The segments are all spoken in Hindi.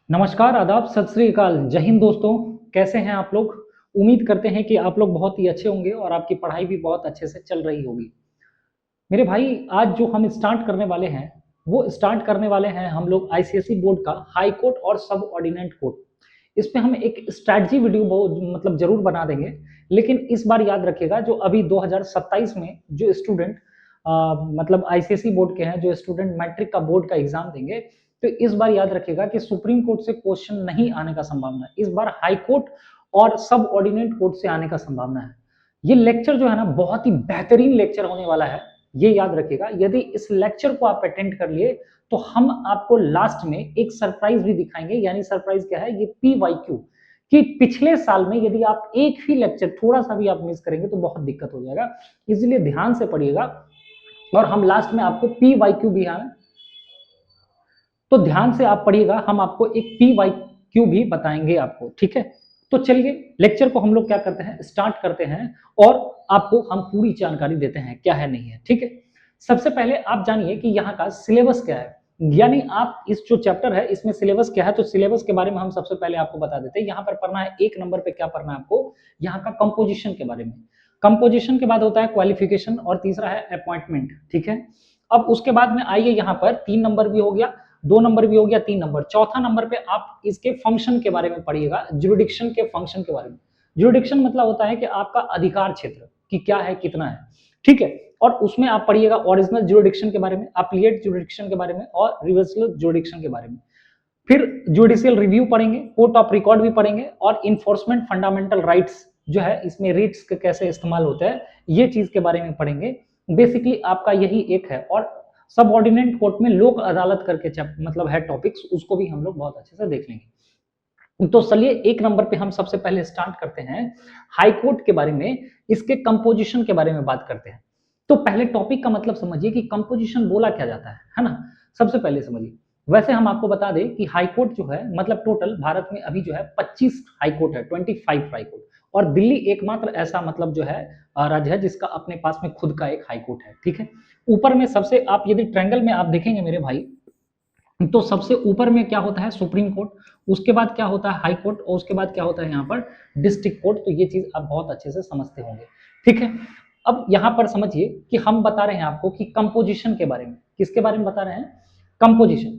नमस्कार, आदाब, सत श्री अकाल, जय हिंद दोस्तों। कैसे हैं आप लोग? उम्मीद करते हैं कि आप लोग बहुत ही अच्छे होंगे और आपकी पढ़ाई भी बहुत अच्छे से चल रही होगी। मेरे भाई, आज जो हम स्टार्ट करने वाले हैं, वो स्टार्ट करने वाले हैं हम लोग आईसीएसई बोर्ड का हाई कोर्ट और सब ऑर्डिनेट कोर्ट। इस पे हम एक स्ट्रैटेजी वीडियो मतलब ज़रूर बना देंगे, लेकिन इस बार याद रखिएगा जो अभी 2027 में जो स्टूडेंट मतलब आईसीएसई बोर्ड के हैं, जो स्टूडेंट मैट्रिक का बोर्ड का एग्जाम देंगे, तो इस बार याद रखिएगा कि सुप्रीम कोर्ट से क्वेश्चन नहीं आने का संभावना है। इस बार हाई कोर्ट और सब ऑर्डिनेट कोर्ट से आने का संभावना है। ये लेक्चर जो है ना, बहुत ही बेहतरीन लेक्चर होने वाला है, ये याद रखिएगा। यदि इस लेक्चर को आप अटेंड कर लिए तो हम आपको लास्ट में एक सरप्राइज भी दिखाएंगे। यानी सरप्राइज क्या है? ये पीवाईक्यू कि पिछले साल में यदि आप एक ही लेक्चर थोड़ा सा भी आप मिस करेंगे तो बहुत दिक्कत हो जाएगा, इसलिए ध्यान से पढ़िएगा। और हम लास्ट में आपको पीवाईक्यू भी है, तो ध्यान से आप पढ़िएगा, हम आपको एक पीवाईक्यू भी बताएंगे आपको, ठीक है? तो चलिए लेक्चर को हम लोग क्या करते हैं, स्टार्ट करते हैं और आपको हम पूरी जानकारी देते हैं क्या है नहीं है, ठीक है? सबसे पहले आप जानिए कि यहाँ का सिलेबस क्या है। यानी आप इस जो चैप्टर है इसमें सिलेबस क्या है, तो सिलेबस के बारे में हम सबसे पहले आपको बता देते हैं। यहाँ पर पढ़ना है, एक नंबर पे क्या पढ़ना है आपको, यहाँ का कंपोजिशन के बारे में। कंपोजिशन के बाद होता है क्वालिफिकेशन और तीसरा है अपॉइंटमेंट, ठीक है? अब उसके बाद में आइए, यहाँ पर 3 नंबर भी हो गया, 2 नंबर भी हो गया, 3 नंबर। चौथा नंबर पे आप इसके फंक्शन के बारे में पढ़िएगा, ज्यूरिडिक्शन के फंक्शन के बारे में। ज्यूरिडिक्शन मतलब होता है कि आपका अधिकार क्षेत्र कि क्या है, कितना है, ठीक है? और उसमें आप पढ़िएगा ओरिजिनल ज्यूरिडिक्शन के बारे में, अपीलेट ज्यूरिडिक्शन के बारे में और रिवर्सल ज्यूरिडिक्शन के बारे में। फिर जुडिशियल रिव्यू पढ़ेंगे, कोर्ट ऑफ रिकॉर्ड भी पढ़ेंगे और इन्फोर्समेंट फंडामेंटल राइट्स जो है, इसमें रिट्स के कैसे इस्तेमाल होता है, ये चीज के बारे में पढ़ेंगे। बेसिकली आपका यही एक है। और सबऑर्डिनेट कोर्ट में लोक अदालत करके मतलब है टॉपिक्स, उसको भी हम लोग बहुत अच्छे से देख लेंगे। तो चलिए एक नंबर पे हम सबसे पहले स्टार्ट करते हैं हाई कोर्ट के बारे में, इसके कंपोजिशन के बारे में बात करते हैं। तो पहले टॉपिक का मतलब समझिए कि कंपोजिशन बोला क्या जाता है ना? सबसे पहले समझिए। वैसे हम आपको बता दें कि हाई कोर्ट जो है, मतलब टोटल भारत में अभी जो है 25 हाई कोर्ट है, 25 हाई कोर्ट। और दिल्ली एकमात्र ऐसा मतलब जो है राज्य है जिसका अपने पास में खुद का एक हाई कोर्ट है, ठीक है? ऊपर में सबसे आप यदि ट्रायंगल में आप देखेंगे मेरे भाई, तो सबसे ऊपर में क्या होता है, सुप्रीम कोर्ट। उसके बाद क्या होता है, हाई कोर्ट। और उसके बाद क्या होता है यहाँ पर, डिस्ट्रिक्ट कोर्ट। तो ये चीज आप बहुत अच्छे से समझते होंगे, ठीक है? अब यहाँ पर समझिए कि हम बता रहे हैं आपको कि कंपोजिशन के बारे में। किसके बारे में बता रहे हैं? कंपोजिशन,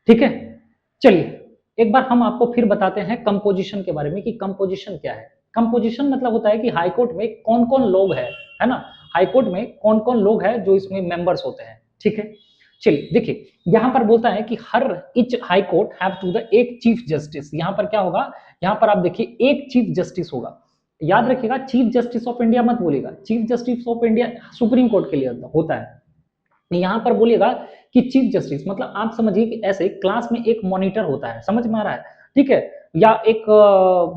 ठीक है? चलिए एक बार हम आपको फिर बताते हैं कंपोजिशन के बारे में कि कंपोजिशन क्या है। कंपोजिशन मतलब होता है कि हाई कोर्ट में कौन कौन लोग है ना? हाई कोर्ट में कौन कौन लोग हैं जो इसमें मेंबर्स होते हैं, ठीक है? चलिए देखिए, यहां पर बोलता है कि हर each high court have to the एक चीफ जस्टिस। यहां पर क्या होगा, यहां पर आप देखिए एक चीफ जस्टिस होगा। याद रखिएगा, चीफ जस्टिस ऑफ इंडिया मत बोलेगा, chief justice of India supreme court के लिए होता है। यहां पर बोलेगा कि चीफ जस्टिस मतलब आप समझिए कि ऐसे क्लास में एक मॉनिटर होता है, समझ में आ रहा है, ठीक है? या एक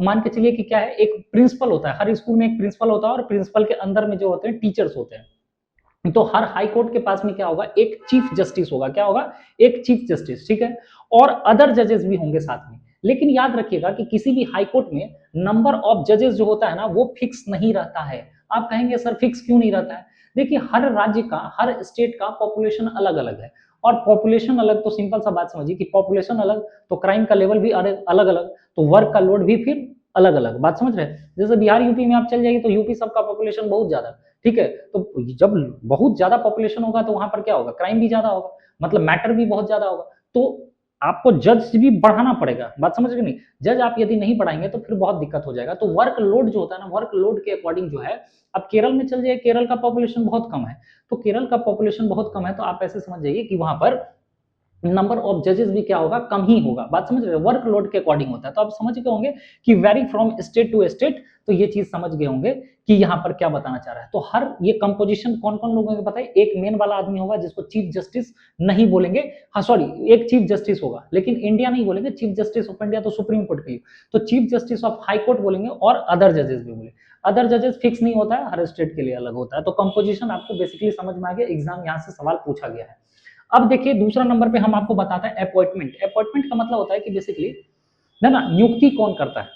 मान के चलिए कि क्या है, एक प्रिंसिपल होता है। हर स्कूल में एक प्रिंसिपल होता है और प्रिंसिपल के अंदर में जो होते हैं टीचर्स होते हैं। तो हर हाई कोर्ट के पास में क्या होगा, एक चीफ जस्टिस होगा। क्या होगा? एक चीफ जस्टिस, ठीक है? और अदर जजेस भी होंगे साथ में। लेकिन याद रखिएगा कि किसी भी हाई कोर्ट में नंबर ऑफ जजेस जो होता है ना, वो फिक्स नहीं रहता है। आप कहेंगे सर फिक्स क्यों नहीं रहता है? देखिए, हर राज्य का, हर स्टेट का पॉपुलेशन अलग अलग है। और पॉपुलेशन अलग तो सिंपल सा बात समझिए कि पॉपुलेशन अलग तो क्राइम का लेवल भी अलग अलग, तो वर्क का लोड भी फिर अलग अलग। बात समझ रहे हैं? जैसे बिहार यूपी में आप चल जाइए तो यूपी सबका पॉपुलेशन बहुत ज्यादा, ठीक है? तो जब बहुत ज्यादा पॉपुलेशन होगा तो वहां पर क्या होगा, क्राइम भी ज्यादा होगा, मतलब मैटर भी बहुत ज्यादा होगा। तो आपको जज भी बढ़ाना पड़ेगा। बात समझ रहे नहीं? जज आप यदि नहीं बढ़ाएंगे तो फिर बहुत दिक्कत हो जाएगा। तो वर्क लोड जो होता है ना, वर्क लोड के अकॉर्डिंग जो है, अब केरल में चल जाइए, केरल का पॉपुलेशन बहुत कम है। तो केरल का पॉपुलेशन बहुत कम है तो आप ऐसे समझ जाइए कि वहां पर नंबर ऑफ जजेस भी क्या होगा, कम ही होगा। बात समझ रहे हैं? वर्कलोड के अकॉर्डिंग होता है। तो आप समझ गए होंगे कि vary from state to state. तो ये चीज समझ गए होंगे कि यहाँ पर क्या बताना चाह रहा है। तो हर ये कंपोजिशन कौन कौन लोगों को पता है? एक मेन वाला आदमी होगा जिसको चीफ जस्टिस नहीं बोलेंगे, हाँ सॉरी, एक चीफ जस्टिस होगा, लेकिन इंडिया नहीं बोलेंगे। चीफ जस्टिस ऑफ इंडिया तो सुप्रीम कोर्ट के लिए, तो chief justice of high court बोलेंगे और अदर जजेस भी बोले। अदर जजेस फिक्स नहीं होता है, हर स्टेट के लिए अलग होता है। तो कंपोजिशन आपको बेसिकली समझ में आ गया, एग्जाम यहाँ से सवाल पूछा गया है। अब देखिए दूसरा नंबर पे हम आपको बताते हैं अपॉइंटमेंट। अपॉइंटमेंट का मतलब होता है कि बेसिकली ना नियुक्ति कौन करता है।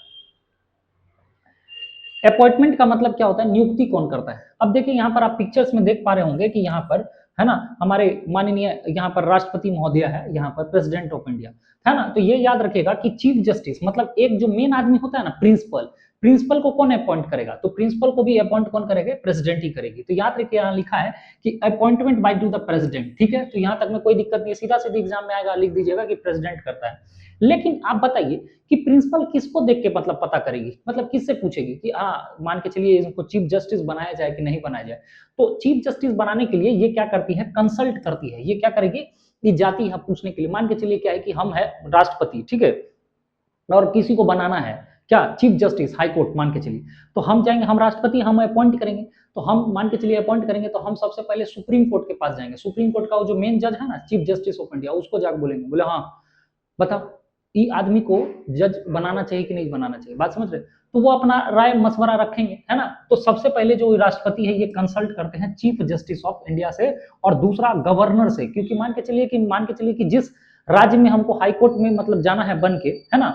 अपॉइंटमेंट का मतलब क्या होता है, नियुक्ति कौन करता है। अब देखिए यहाँ पर आप पिक्चर्स में देख पा रहे होंगे कि यहाँ पर है ना, हमारे माननीय यहाँ पर राष्ट्रपति महोदय है, यहाँ पर प्रेसिडेंट ऑफ इंडिया, है ना। तो ये याद रखिएगा कि चीफ जस्टिस मतलब एक जो मेन आदमी होता है ना, प्रिंसिपल, प्रिंसिपल को कौन अपॉइंट करेगा, तो प्रिंसिपल को भी अपॉइंट कौन करेगा, प्रेसिडेंट ही करेगी। तो याद रखिए यहाँ लिखा है कि appointment bye to the president, ठीक है। तो यहाँ तक में कोई दिक्कत नहीं है, सीधा सीधा एग्जाम में आएगा, लिख दीजिएगा कि प्रेसिडेंट करता है। लेकिन आप बताइए कि प्रिंसिपल किसको देख के मतलब पता करेगी, मतलब किससे पूछेगी कि हाँ मान के चलिए इनको चीफ जस्टिस बनाया जाए कि नहीं बनाया जाए। तो चीफ जस्टिस बनाने के लिए ये क्या करती है, कंसल्ट करती है। ये क्या करेगी, ये जाती है पूछने के लिए। मान के चलिए क्या है कि हम है राष्ट्रपति, ठीक है, और किसी को बनाना है क्या, चीफ जस्टिस हाई कोर्ट मान के चलिए, तो हम जाएंगे, हम राष्ट्रपति, हम अपॉइंट करेंगे। तो हम मान के चलिए अपॉइंट करेंगे तो हम सबसे पहले सुप्रीम कोर्ट के पास जाएंगे। सुप्रीम कोर्ट का वो जो मेन जज है ना, चीफ जस्टिस ऑफ इंडिया, उसको जाकर बोलेंगे, बोले हाँ बताओ ये आदमी को जज बनाना चाहिए कि नहीं बनाना चाहिए, बात समझ रहे। तो वो अपना राय मशवरा रखेंगे, है ना। तो सबसे पहले जो राष्ट्रपति है ये कंसल्ट करते हैं चीफ जस्टिस ऑफ इंडिया से, और दूसरा गवर्नर से, क्योंकि मान के चलिए कि जिस राज्य में हमको हाई कोर्ट में मतलब जाना है बन के, है ना,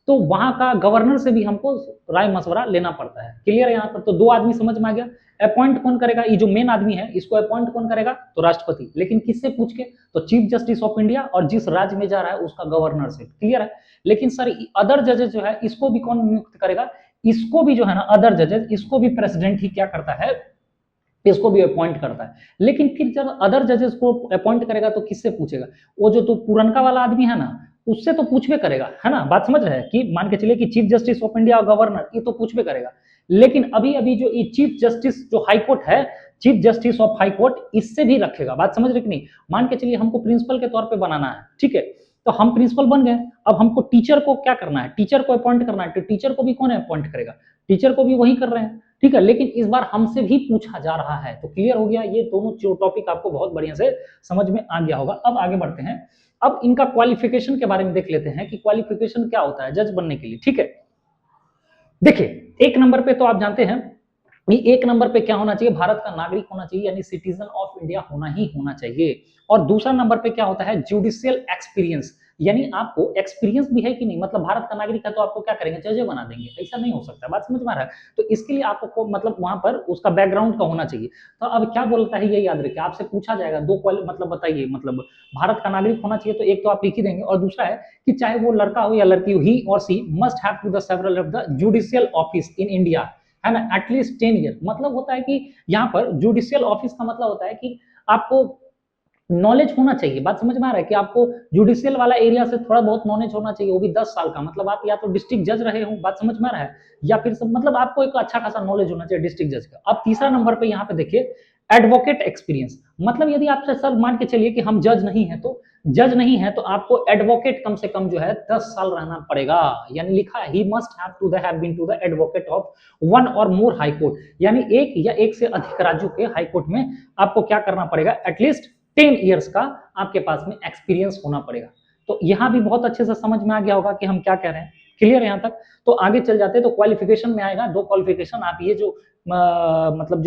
तो वहां का गवर्नर से भी हमको राय मशवरा लेना पड़ता है। क्लियर है यहाँ पर। तो दो आदमी समझ में आ गया। अपॉइंट कौन करेगा, ये जो मेन आदमी है इसको अपॉइंट कौन करेगा, तो राष्ट्रपति, लेकिन किससे पूछ के, तो चीफ जस्टिस ऑफ इंडिया, और जिस राज्य में जा रहा है उसका गवर्नर से। क्लियर है। लेकिन सर अदर जजेस जो है इसको भी कौन नियुक्त करेगा, इसको भी जो है ना अदर जजेस, इसको भी प्रेसिडेंट ही क्या करता है, इसको भी अपॉइंट करता है। लेकिन फिर जब अदर जजेस को अपॉइंट करेगा तो किससे पूछेगा, वो जो तो पुरनका वाला आदमी है ना उससे तो पूछबे करेगा, है ना, बात समझ रहे हैं। कि मान के चलिए कि चीफ जस्टिस ऑफ इंडिया और गवर्नर ये तो पूछबे करेगा। लेकिन अभी अभी जो ये चीफ जस्टिस जो हाई कोर्ट है, chief justice of high court, इससे भी रखेगा, बात समझ रहे कि नहीं। मान के चलिए हमको प्रिंसिपल के तौर पे बनाना है, ठीक है, तो हम प्रिंसिपल बन गए। अब हमको टीचर को क्या करना है, टीचर को अपॉइंट करना है। तो टीचर को भी कौन अपॉइंट करेगा, टीचर को भी वही कर रहे हैं, ठीक है। लेकिन इस बार हमसे भी पूछा जा रहा है। तो क्लियर हो गया, ये दोनों जो टॉपिक आपको बहुत बढ़िया से समझ में आ गया होगा। अब आगे बढ़ते हैं। अब इनका क्वालिफिकेशन के बारे में देख लेते हैं कि क्वालिफिकेशन क्या होता है जज बनने के लिए, ठीक है। देखिए एक नंबर पे तो आप जानते हैं, एक नंबर पे क्या होना चाहिए, भारत का नागरिक होना चाहिए, यानी सिटीजन ऑफ इंडिया होना ही होना चाहिए। और दूसरा नंबर पे क्या होता है, जुडिशियल एक्सपीरियंस, यानी आपको एक्सपीरियंस भी है कि नहीं, मतलब भारत का नागरिक है तो आपको क्या करेंगे, जज बना देंगे, ऐसा नहीं हो सकता, बात समझ में आ रहा है। तो इसके लिए आपको मतलब वहां पर उसका बैकग्राउंड का होना चाहिए। तो अब क्या बोलता है ये याद रखिए, आपसे पूछा जाएगा दो मतलब बताइए, मतलब भारत का नागरिक होना चाहिए तो एक तो आप लिख ही देंगे, और दूसरा है कि चाहे वो लड़का हो या लड़की हो, ही और she must have to the several of the judicial office in India, है ना, एटलीस्ट 10 ईयर। मतलब होता है कि यहाँ पर जुडिशियल ऑफिस का मतलब होता है कि आपको नॉलेज होना चाहिए, बात समझ में आ रहा है, कि आपको जुडिशियल वाला एरिया से थोड़ा बहुत नॉलेज होना चाहिए, वो भी 10 साल का। मतलब आप या तो डिस्ट्रिक्ट जज रहे हो, बात समझ में आ रहा है, या फिर सब मतलब आपको एक अच्छा खासा नॉलेज होना चाहिए डिस्ट्रिक्ट जज का। अब तीसरा नंबर पे यहाँ पे देखिए एडवोकेट एक्सपीरियंस, मतलब यदि आपसे सर मान के चलिए कि हम जज नहीं है, तो जज नहीं है तो आपको एडवोकेट कम से कम जो है 10 साल रहना पड़ेगा। यानी लिखा है ही must have to have been to the advocate of one और मोर हाई कोर्ट, यानी एक या एक से अधिक राज्यों के हाई कोर्ट में आपको क्या करना पड़ेगा, एटलीस्ट 10 इयर्स का आपके पास में एक्सपीरियंस होना पड़ेगा। तो यहां भी बहुत अच्छे से समझ में आ गया होगा कि हम क्या कह रहे हैं। क्लियर है यहां तक। तो आगे चल जाते हैं, तो क्वालिफिकेशन में आएगा दो क्वालिफिकेशन। आप ये जो मतलब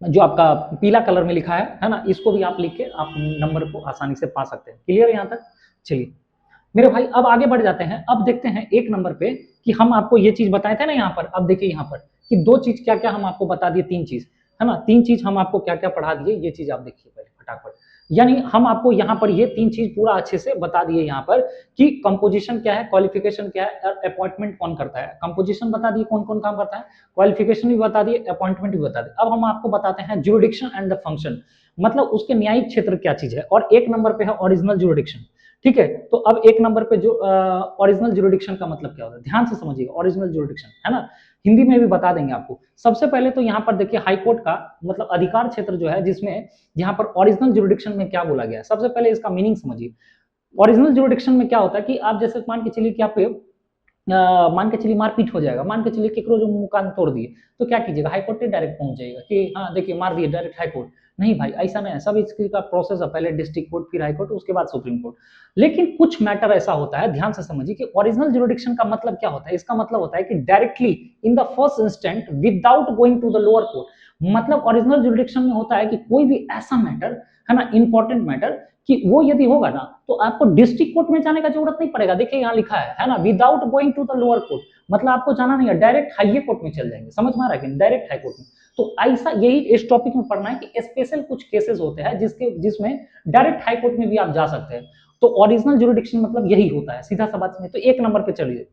जो आपका पीला कलर में लिखा है ना, इसको भी आप लिख के आप नंबर को आसानी से पा सकते हैं। क्लियर है यहां तक। चलिए मेरे भाई अब आगे बढ़ जाते हैं। अब देखते हैं एक नंबर पे कि हम आपको ये चीज बताए थे ना यहाँ पर। अब देखिए यहाँ पर कि दो चीज क्या क्या हम आपको बता दिए, तीन चीज है ना, तीन चीज हम आपको क्या क्या पढ़ा दिए, ये चीज आप देखिए पहले फटाफट। यानी हम आपको यहाँ पर ये तीन चीज पूरा अच्छे से बता दिए यहाँ पर कि कंपोजिशन क्या है, क्वालिफिकेशन क्या है, और अपॉइंटमेंट कौन करता है। कंपोजिशन बता दिए कौन कौन काम करता है, क्वालिफिकेशन भी बता दिए, अपॉइंटमेंट भी बता दिए। अब हम आपको बताते हैं जुरिडिक्शन एंड द फंक्शन, मतलब उसके न्यायिक क्षेत्र क्या चीज है। और एक नंबर पे है ओरिजिनल जुरिडिक्शन, ठीक है। तो अब एक नंबर पे जो ओरिजिनल जुरिडिक्शन का मतलब क्या होता है, ध्यान से समझिएगा। ओरिजिनल जुरिडिक्शन है ना, हिंदी में भी बता देंगे आपको। सबसे पहले तो यहाँ पर देखिए हाई कोर्ट का मतलब अधिकार क्षेत्र जो है, जिसमें यहाँ पर ओरिजिनल जुरिडिक्शन में क्या बोला गया है। सबसे पहले इसका मीनिंग समझिए। ओरिजिनल जुरिडिक्शन में क्या होता है कि आप जैसे मान के चलिए कि आप मान के चलिए मारपीट हो जाएगा, मान के चलिए केकरो जो मुंह कान तोड़ दिए, तो क्या कीजिएगा, हाईकोर्ट पे डायरेक्ट पहुंच जाएगा कि हाँ देखिए मार दिए, डायरेक्ट हाईकोर्ट। नहीं भाई ऐसा नहीं है, सब इसका प्रोसेस है, पहले डिस्ट्रिक्ट कोर्ट, फिर हाईकोर्ट, उसके बाद सुप्रीम कोर्ट। लेकिन कुछ मैटर ऐसा होता है, ध्यान से समझिए कि ओरिजिनल जुरिडिक्शन का मतलब क्या होता है। इसका मतलब होता है कि directly in the first instant without going to the lower court. मतलब ओरिजिनल जुरिडिक्शन में होता है कि कोई भी ऐसा मैटर है ना, इंपॉर्टेंट मैटर, कि वो यदि होगा ना तो आपको डिस्ट्रिक्ट कोर्ट में जाने का जरूरत नहीं पड़ेगा। देखिए यहाँ लिखा है ना, without going to the lower court, मतलब आपको जाना नहीं है, डायरेक्ट हाईए कोर्ट में चल जाएंगे। समझ में आ रहा है कि डायरेक्ट हाई कोर्ट में। तो ऐसा यही इस टॉपिक में पढ़ना है कि स्पेशल कुछ केसेस होते हैं जिसमें डायरेक्ट हाई कोर्ट में भी आप जा सकते हैं। तो ओरिजिनल जुरिडिक्शन मतलब यही होता है, सीधा सा बात में। तो एक नंबर पे चलिए,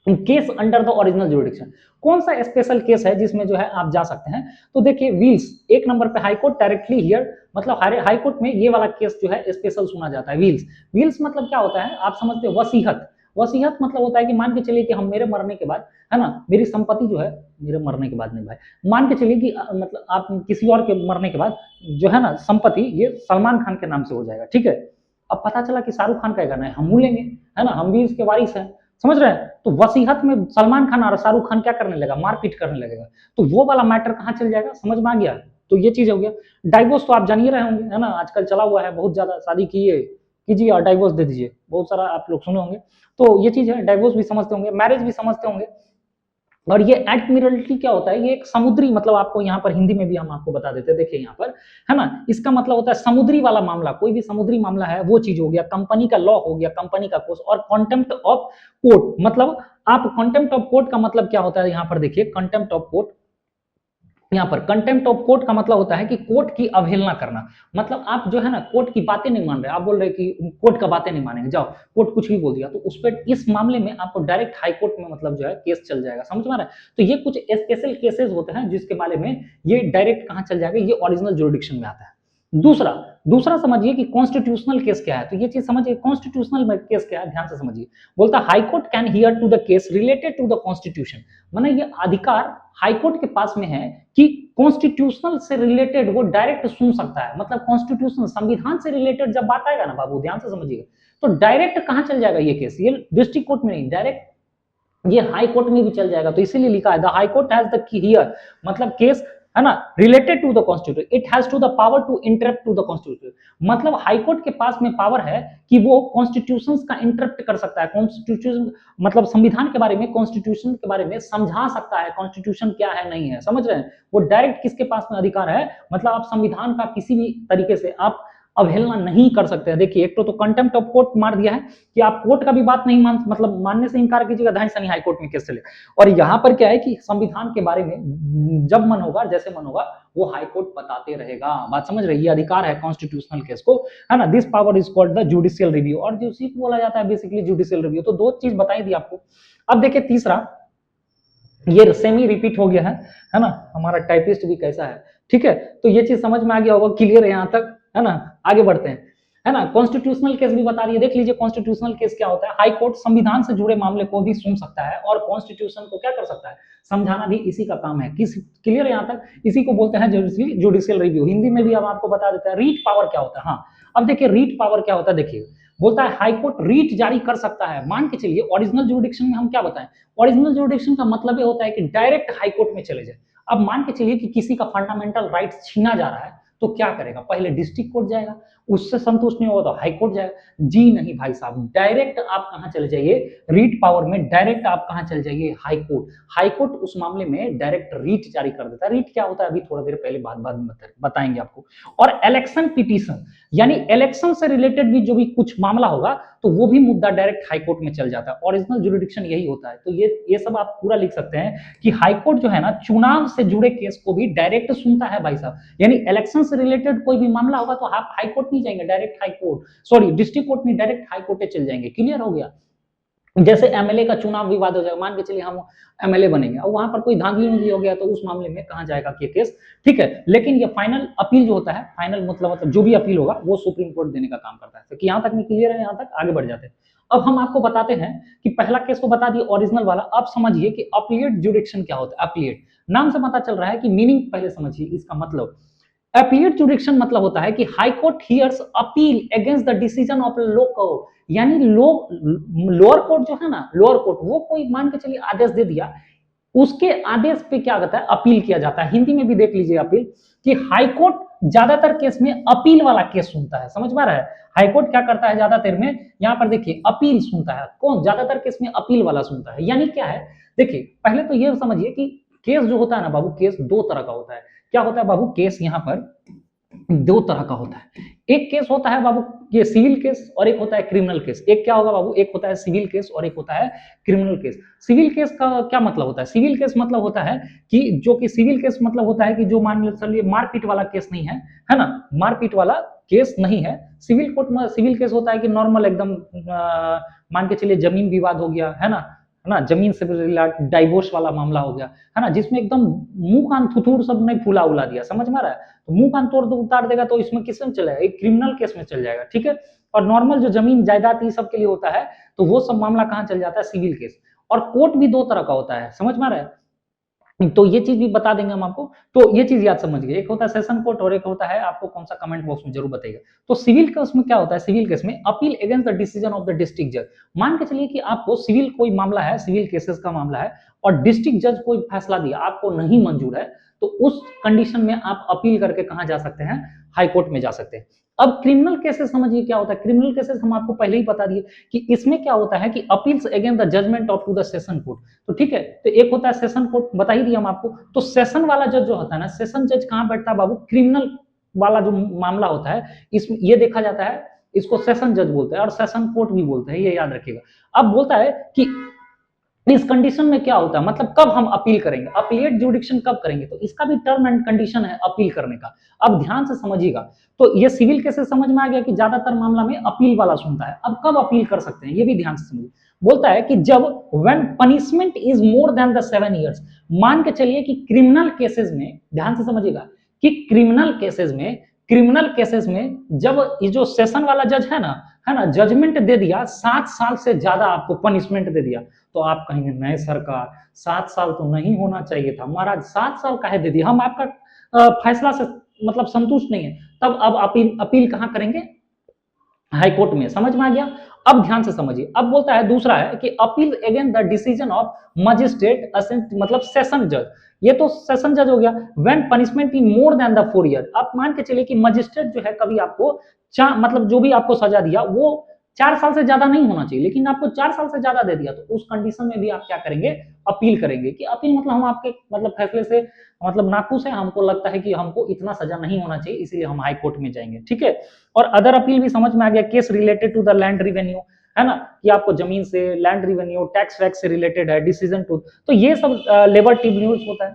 case under the original jurisdiction, कौन सा स्पेशल केस है जिसमें जो है आप जा सकते हैं। तो देखिए व्हील्स, एक नंबर पे हाई कोर्ट डायरेक्टली हियर, मतलब हाई कोर्ट में ये वाला केस जो है स्पेशल सुना जाता है। व्हील्स, व्हील्स मतलब क्या होता है आप समझते हैं, वसीहत। वसीहत मतलब होता है कि मान के चलिए कि हम, मेरे मरने के बाद है ना, मेरी संपत्ति जो है, मेरे मरने के बाद नहीं भाई, मान के चलिए कि मतलब आप किसी और के मरने के बाद जो है ना संपत्ति ये सलमान खान के नाम से हो जाएगा, ठीक है। अब पता चला कि शाहरुख खान का गाना है, हम लेंगे, है ना, हम भी इसके वारिस हैं, समझ रहे हैं। तो वसीहत में सलमान खान और शाहरुख खान क्या करने लगा, मारपीट करने लगेगा। तो वो वाला मैटर कहाँ चल जाएगा, समझ में आ गया। तो ये चीज हो गया। डाइवोर्स तो आप जान ही रहे होंगे, है ना, आजकल चला हुआ है बहुत ज्यादा, शादी कीजिए और डाइवोर्स दे दीजिए, बहुत सारा आप लोग सुने होंगे। तो ये चीज है, डाइवोर्स भी समझते होंगे, मैरिज भी समझते होंगे। और ये एडमिरल्टी क्या होता है, ये एक समुद्री, मतलब आपको यहाँ पर हिंदी में भी हम आपको बता देते हैं, देखिए यहाँ पर, है ना, इसका मतलब होता है समुद्री वाला मामला, कोई भी समुद्री मामला है वो चीज हो गया, कंपनी का लॉ हो गया, कंपनी का कोर्स। और कॉन्टेम्प्ट ऑफ कोर्ट, मतलब आप कॉन्टेम्प्ट ऑफ कोर्ट का मतलब क्या होता है, यहाँ पर देखिए कंटेम्प्ट ऑफ कोर्ट, यहाँ पर कंटेम्प्ट ऑफ कोर्ट का मतलब होता है कि कोर्ट की अवहेलना करना। मतलब आप जो है ना कोर्ट की बातें नहीं मान रहे, आप बोल रहे कि कोर्ट का बातें नहीं मानेंगे, जाओ कोर्ट कुछ भी बोल दिया, तो उस पर इस मामले में आपको डायरेक्ट हाई कोर्ट में मतलब जो है केस चल जाएगा। समझ में आ रहा है। तो ये कुछ स्पेशल केसेस होते हैं जिसके बारे में ये डायरेक्ट कहाँ चल जाएगा, ये ओरिजिनल जुरिडिक्शन में आता है। दूसरा दूसरा समझिए कि कॉन्स्टिट्यूशनल केस क्या है। तो ये चीज समझिए, कॉन्स्टिट्यूशनल केस क्या है, ध्यान से समझिए। बोलता है high court can hear to the case related to the constitution, माने ये अधिकार हाई कोर्ट के पास में है कि कॉन्स्टिट्यूशनल से रिलेटेड वो डायरेक्ट सुन सकता है। मतलब कॉन्स्टिट्यूशनल, संविधान से रिलेटेड जब बात आएगा ना बाबू, ध्यान से समझिएगा, तो डायरेक्ट कहां चल जाएगा ये केस, ये डिस्ट्रिक्ट कोर्ट में नहीं, डायरेक्ट ये हाई कोर्ट में भी चल जाएगा। तो इसीलिए लिखा है the high court has the key hear, मतलब केस है ना related to the constitution, it has to the power to interpret to the constitution. मतलब हाई कोर्ट के पास में पावर है कि वो कॉन्स्टिट्यूशंस का इंटरप्ट कर सकता है, कॉन्स्टिट्यूशन मतलब संविधान के बारे में, कॉन्स्टिट्यूशन के बारे में समझा सकता है, कॉन्स्टिट्यूशन क्या है नहीं है, समझ रहे हैं। वो डायरेक्ट किसके पास में अधिकार है, मतलब आप संविधान का किसी भी तरीके से आप अवहेलना नहीं कर सकते हैं। देखिए एक तो कंटेम्प्ट ऑफ कोर्ट मार दिया है कि आप कोर्ट का भी बात नहीं मतलब मानने से इनकार कीजिएगा, ढाई सनी हाई कोर्ट में केस चले। और यहाँ पर क्या है कि संविधान के बारे में जब मन होगा, जैसे मन होगा, वो हाई कोर्ट बताते रहेगा। बात समझ रही है, ये अधिकार है कॉन्स्टिट्यूशनल केस को, है ना। This power is called the judicial review, और जो उसी को बोला जाता है बेसिकली जुडिशियल रिव्यू। तो दो चीज बताई दी आपको। अब देखिए तीसरा, ये सेमी रिपीट हो गया है ना, हमारा टाइपिस्ट भी कैसा है, ठीक है। तो ये चीज समझ में आ गया होगा, क्लियर है यहाँ तक, है ना। आगे बढ़ते हैं, है ना। कॉन्स्टिट्यूशनल केस भी बता रही है, देख लीजिए कॉन्स्टिट्यूशनल केस क्या होता है। हाई कोर्ट संविधान से जुड़े मामले को भी सुन सकता है और कॉन्स्टिट्यूशन को क्या कर सकता है, समझाना भी इसी का काम है। किस क्लियर है यहाँ तक, इसी को बोलते हैं जुडिशियल रिव्यू। हिंदी में भी हम आपको बता देते हैं रीट पावर क्या होता है। हाँ अब देखिए रीट पावर क्या होता है, देखिए बोलता है हाई कोर्ट रीट जारी कर सकता है। मान के चलिए ओरिजिनल जुरिडिक्शन में हम क्या बताएं, ओरिजिनल जुरिडिक्शन का मतलब ये होता है कि डायरेक्ट हाई कोर्ट में चले जाए। अब मान के चलिए कि किसी का फंडामेंटल राइट छीना जा रहा है, तो क्या करेगा, पहले डिस्ट्रिक्ट कोर्ट जाएगा, उससे संतुष्ट नहीं होगा तो हाई कोर्ट जाएगा। जी नहीं भाई साहब, डायरेक्ट आप कहां चले जाइए, रीट पावर में डायरेक्ट आप कहां चले जाइए, हाई कोर्ट। हाई कोर्ट उस मामले में डायरेक्ट रीट जारी कर देता है। रीट क्या होता है अभी थोड़ा देर पहले बाद बताएंगे आपको। और इलेक्शन पिटीशन, यानी इलेक्शन से रिलेटेड भी जो भी कुछ मामला होगा तो वो भी मुद्दा डायरेक्ट हाई कोर्ट में चल जाता है। ओरिजिनल जुरिडिक्शन यही होता है। तो ये सब आप पूरा लिख सकते हैं कि हाई कोर्ट जो है ना चुनाव से जुड़े केस को भी डायरेक्ट सुनता है भाई साहब। यानी इलेक्शन से रिलेटेड कोई भी मामला होगा तो आप हाई कोर्ट नहीं जाएंगे, direct high court, sorry district court नहीं, डायरेक्ट हाई कोर्ट चल जाएंगे। क्लियर हो गया। जैसे एमएलए का चुनाव विवाद हो जाएगा, मान के चलिए हम एमएलए बनेंगे और वहां पर कोई धांधली हो गया तो उस मामले में कहां जाएगा ये केस, ठीक है। लेकिन ये फाइनल अपील जो होता है, फाइनल मतलब जो भी अपील होगा वो सुप्रीम कोर्ट देने का काम करता है। तो यहाँ तक नहीं क्लियर है, यहाँ तक आगे बढ़ जाते हैं। अब हम आपको बताते हैं कि पहला केस को बता दिए ओरिजिनल वाला। अब समझिए कि अपीलेट जुरिडिक्शन क्या होता है। अपीलेट नाम से पता चल रहा है कि मीनिंग पहले समझिए इसका मतलब। अपीलेट जुरिडिक्शन मतलब होता है कि high court hears appeal against the decision of lower court. यानी लोअर कोर्ट जो है ना, लोअर कोर्ट वो कोई मान के चलिए आदेश दे दिया, उसके आदेश पे क्या होता है, अपील किया जाता है। हिंदी में भी देख लीजिए अपील, कि हाई कोर्ट ज्यादातर केस में अपील वाला केस सुनता है। समझ में आ रहा है, हाई कोर्ट क्या करता है ज्यादातर में, यहाँ पर देखिए अपील सुनता है। कौन ज्यादातर केस में अपील वाला सुनता है। यानी क्या है, देखिए पहले तो ये समझिए कि केस जो होता है ना बाबू, केस दो तरह का होता है। क्या होता है बाबू, केस यहाँ पर दो तरह का होता है। एक केस होता है बाबू ये सिविल केस और एक होता है क्रिमिनल केस। एक क्या होगा बाबू, एक होता है सिविल केस और एक होता है क्रिमिनल केस। सिविल केस का क्या मतलब होता है? सिविल केस मतलब होता है कि जो कि सिविल केस मतलब होता है कि जो मान चलिए मारपीट वाला केस नहीं है ना, मारपीट वाला केस नहीं है। सिविल कोर्ट में सिविल केस होता है कि नॉर्मल एकदम मान के चलिए जमीन विवाद हो गया है ना, जमीन से रिलेटेड डाइवोर्स वाला मामला हो गया है ना, जिसमें एकदम मुंह कान थुथुर सब ने फूला उला दिया, समझ में आ रहा है, तो मुंह कान तोड़ उतार देगा तो इसमें किस में चला जाएगा, एक क्रिमिनल केस में चल जाएगा, ठीक है। और नॉर्मल जो जमीन जायदाद ये सब के लिए होता है तो वो सब मामला कहाँ चल जाता है, सिविल केस। और कोर्ट भी दो तरह का होता है, समझ में आ रहा है, तो ये चीज भी बता देंगे हम आपको, तो ये चीज याद समझिए, एक होता है सेशन कोर्ट और एक होता है, आपको कौन सा कमेंट बॉक्स में जरूर बताइएगा। तो सिविल केस में क्या होता है, सिविल केस में appeal against the decision of the district जज। मान के चलिए कि आपको सिविल कोई मामला है, सिविल केसेस का मामला है और डिस्ट्रिक्ट जज कोई फैसला दिया आपको नहीं मंजूर है, तो उस कंडीशन में आप अपील करके कहां जा सकते हैं, हाई कोर्ट में जा सकते हैं। अब क्रिमिनल केसेस समझिए क्या होता है। क्रिमिनल केसेस हम आपको पहले ही बता दिए कि इसमें क्या होता है कि appeals against the judgment of to the session court, तो ठीक है, तो एक होता है सेशन कोर्ट, बता ही दिया हम आपको। तो सेशन वाला जज जो होता है ना, सेशन जज कहां बैठता है बाबू, क्रिमिनल वाला जो मामला होता है इसमें ये देखा जाता है, इसको सेशन जज बोलते हैं और सेशन कोर्ट भी बोलते हैं, ये याद रखिएगा। अब बोलता है कि इस कंडीशन में क्या होता है, मतलब कब हम अपील करेंगे, अपीलेट जुडिक्शन कब करेंगे, तो इसका भी टर्म एंड कंडीशन है अपील करने का। अब ध्यान से समझिएगा, तो ये सिविल केसेस समझ में आ गया कि ज्यादातर मामला में अपील वाला सुनता है। अब कब अपील कर सकते हैं ये भी ध्यान से समझिए। बोलता है कि जब when punishment is more than the 7 years। मान के चलिए कि क्रिमिनल केसेस में, ध्यान से समझिएगा कि क्रिमिनल केसेस में जब ये जो सेशन वाला जज है ना, जजमेंट दे दिया 7 साल से ज्यादा आपको पनिशमेंट दे दिया, तो आप कहेंगे नहीं सरकार 7 साल तो नहीं होना चाहिए था, महाराज 7 साल काहे दे दिया, हम आपका फैसला से मतलब संतुष्ट नहीं है। तब अब अपील कहां करेंगे, हाई कोर्ट में, समझ में आ गया। अब ध्यान से समझिए, अब बोलता है दूसरा है कि appeal against the decision of magistrate मतलब सेशन जज। ये तो सेशन जज हो गया। When punishment in more than the 4 years। आप मान के चलिए कि मजिस्ट्रेट जो है कभी आपको मतलब जो भी आपको सजा दिया वो 4 साल से ज्यादा नहीं होना चाहिए, लेकिन आपको 4 साल से ज्यादा दे दिया, तो उस कंडीशन में भी आप क्या करेंगे, अपील करेंगे। कि अपील मतलब हम आपके मतलब फैसले से मतलब नाखुश है, हमको लगता है कि हमको इतना सजा नहीं होना चाहिए, इसलिए हम हाई कोर्ट में जाएंगे, ठीक है। और अदर अपील भी समझ में आ गया, case related to the land revenue, है ना, कि आपको जमीन से, लैंड रिवेन्यू, टैक्स वैक्स से रिलेटेड है, डिसीजन टू, तो ये सब लेबर ट्रिब्यूनल्स होता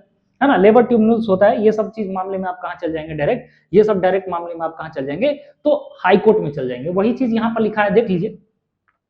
है ना, लेबर ट्रिब्यूनल्स होता है, ये सब चीज मामले में आप कहां चल जाएंगे, डायरेक्ट, ये सब डायरेक्ट मामले में आप कहां चल जाएंगे, तो हाई कोर्ट में चल जाएंगे। वही चीज यहां पर लिखा है, देख लीजिए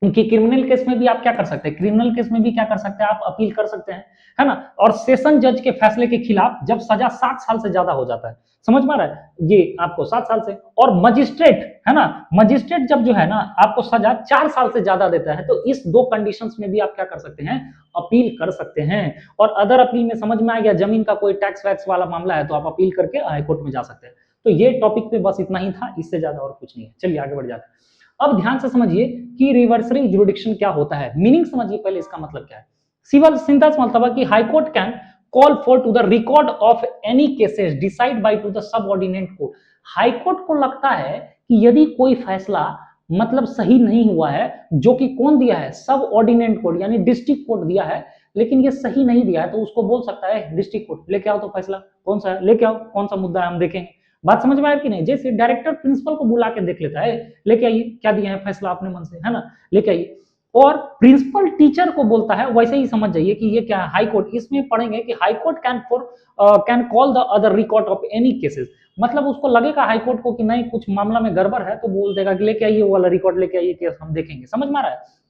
कि क्रिमिनल केस में भी आप क्या कर सकते हैं, क्रिमिनल केस में भी क्या कर सकते हैं, आप अपील कर सकते हैं, है ना। और सेशन जज के फैसले के खिलाफ जब सजा 7 साल से ज्यादा हो जाता है, समझ में आ रहा है, ये आपको 7 साल से। और मजिस्ट्रेट, है ना, मजिस्ट्रेट जब जो है ना आपको सजा 4 साल से ज्यादा देता है, तो इस दो कंडीशंस में भी आप क्या कर सकते हैं, अपील कर सकते हैं। और अदर अपील में समझ में आ गया, जमीन का कोई टैक्स वैक्स वाला मामला है तो आप अपील करके हाईकोर्ट में जा सकते हैं। तो ये टॉपिक पे बस इतना ही था, इससे ज्यादा और कुछ नहीं है। चलिए आगे बढ़ जाते हैं। अब ध्यान से समझिए कि रिवर्सरी जुरिडिक्शन क्या होता है, मीनिंग समझिए पहले, इसका मतलब क्या है। सिविल सिंथेसिस मतलब है कि high court can call for to the record of any cases decide by to the subordinate court. High court को लगता है कि यदि कोई फैसला मतलब सही नहीं हुआ है, जो कि कौन दिया है, सबऑर्डिनेट कोर्ट यानी डिस्ट्रिक्ट कोर्ट दिया है, लेकिन ये सही नहीं दिया है, तो उसको बोल सकता है डिस्ट्रिक्ट कोर्ट लेके आओ, तो फैसला कौन सा है, लेके आओ, कौन सा मुद्दा है हम देखेंगे। बात समझ में आया कि नहीं। जैसे डायरेक्टर प्रिंसिपल को बुला के देख लेता है, लेके आइए क्या दिया है फैसला अपने मन से, है ना, लेके आइए। और प्रिंसिपल टीचर को बोलता है, वैसे ही समझ जाइए कि ये क्या है, हाई कोर्ट। इसमें पढ़ेंगे कि high court can call the other record of any cases. मतलब उसको लगेगा हाई कोर्ट को कि नहीं कुछ मामला में गड़बड़ है, तो बोल देगा कि लेके आइए वो वाला रिकॉर्ड, लेके आइए केस हम देखेंगे। समझ में आ रहा है।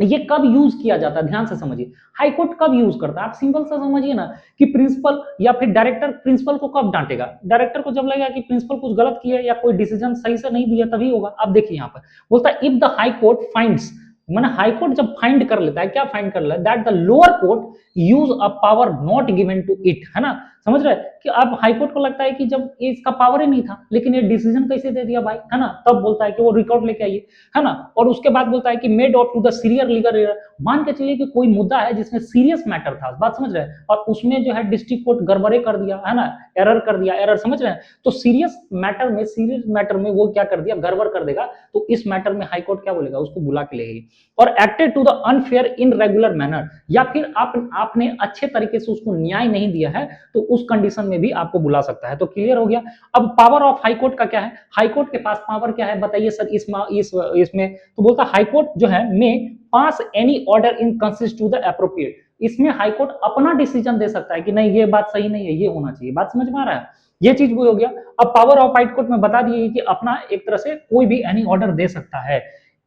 ये कब यूज किया जाता है, ध्यान से समझिए, हाई कोर्ट कब यूज करता है, आप सिंपल सा समझिए ना कि प्रिंसिपल या फिर डायरेक्टर प्रिंसिपल को कब डांटेगा, डायरेक्टर को जब लगेगा कि प्रिंसिपल कुछ गलत किया या कोई डिसीजन सही से नहीं दिया तभी होगा। आप देखिए यहाँ पर बोलता है if the high court finds, माने हाई कोर्ट जब फाइंड कर लेता है, क्या फाइंड कर लेता है, that the lower court use a power not given to it, है ना, समझ रहे कि अब हाई कोर्ट को लगता है कि जब ये इसका पावर ही नहीं था, लेकिन ये डिसीजन कैसे दे दिया भाई, है ना, तब बोलता है कि वो रिकॉर्ड लेके आइए, है ना। और उसके बाद बोलता है कि made of to the serious legal error. मान के चलिए कि कोई मुद्दा है जिसमें सीरियस मैटर था, बात समझ रहे हैं, और उसमें जो है डिस्ट्रिक्ट कोर्ट गड़बड़े कर दिया, है ना, एरर कर दिया, एरर, समझ रहे हैं, तो सीरियस मैटर में वो क्या कर दिया, गड़बड़ कर देगा, तो इस मैटर में हाई कोर्ट क्या बोलेगा, उसको बुला के लेगी। और acted to the unfair in regular manner, या फिर आपने अच्छे तरीके से उसको न्याय नहीं दिया है, तो उस कंडीशन में में भी आपको बुला सकता है। तो क्लियर हो गया। अब पावर ऑफ हाई कोर्ट का क्या है, हाई कोर्ट के पास पावर क्या है बताइए सर इसमें। तो बोलता हाई कोर्ट जो है में pass any order in consist to the appropriate, इसमें हाई कोर्ट अपना डिसीजन दे सकता है कि नहीं ये बात सही नहीं है, ये होना चाहिए। बात समझ में आ रहा है, ये चीज वो हो गया। अब पावर ऑफ हाई कोर्ट में बता दिए कि अपना एक तरह से कोई भी एनी ऑर्डर दे सकता है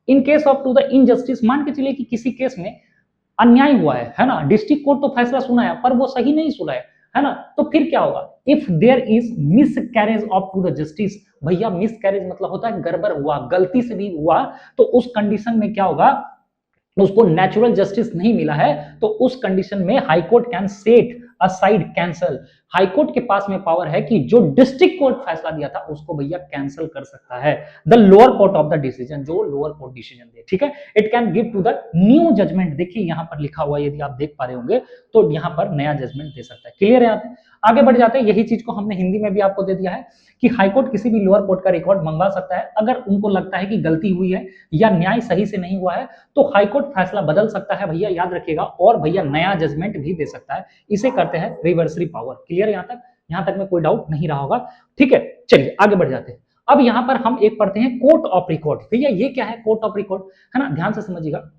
in case of to the injustice. मान के चलिए कि किसी केस में अन्याय हुआ है ना, डिस्ट्रिक्ट कोर्ट तो फैसला सुना है पर वो सही नहीं सुना है ना, तो फिर क्या होगा, if there is miscarriage of to the justice, भैया मिस कैरेज मतलब होता है गड़बड़ हुआ, गलती से भी हुआ, तो उस कंडीशन में क्या होगा, उसको नेचुरल जस्टिस नहीं मिला है, तो उस कंडीशन में high court can set aside cancel. High court के पास में पावर है कि जो डिस्ट्रिक्ट कोर्ट फैसला दिया था उसको भैया कैंसिल कर सकता है the lower court of the decision, जो लोअर कोर्ट डिसीजन दे, ठीक है। It can give to the new judgment, देखिए यहां पर लिखा हुआ है, यदि आप देख पा रहे होंगे तो यहां पर नया जजमेंट दे सकता है। क्लियर है, आगे बढ़ जाते हैं। यही चीज को हमने हिंदी में भी आपको दे दिया है कि हाईकोर्ट किसी भी लोअर कोर्ट का रिकॉर्ड मंगवा सकता है अगर उनको लगता है कि गलती हुई है या न्याय सही से नहीं हुआ है, तो हाईकोर्ट फैसला बदल सकता है भैया, याद रखिएगा, और भैया नया जजमेंट भी दे सकता है। इसे कहते हैं रिवर्सरी पावर। क्लियर, यहां तक में कोई डाउट नहीं रहा होगा, ठीक है। चलिए आगे बढ़ जाते हैं। अब यहां पर हम एक पढ़ते हैं कोर्ट ऑफ रिकॉर्ड। भैया ये क्या है कोर्ट ऑफ रिकॉर्ड, है ना, ध्यान से समझिएगा।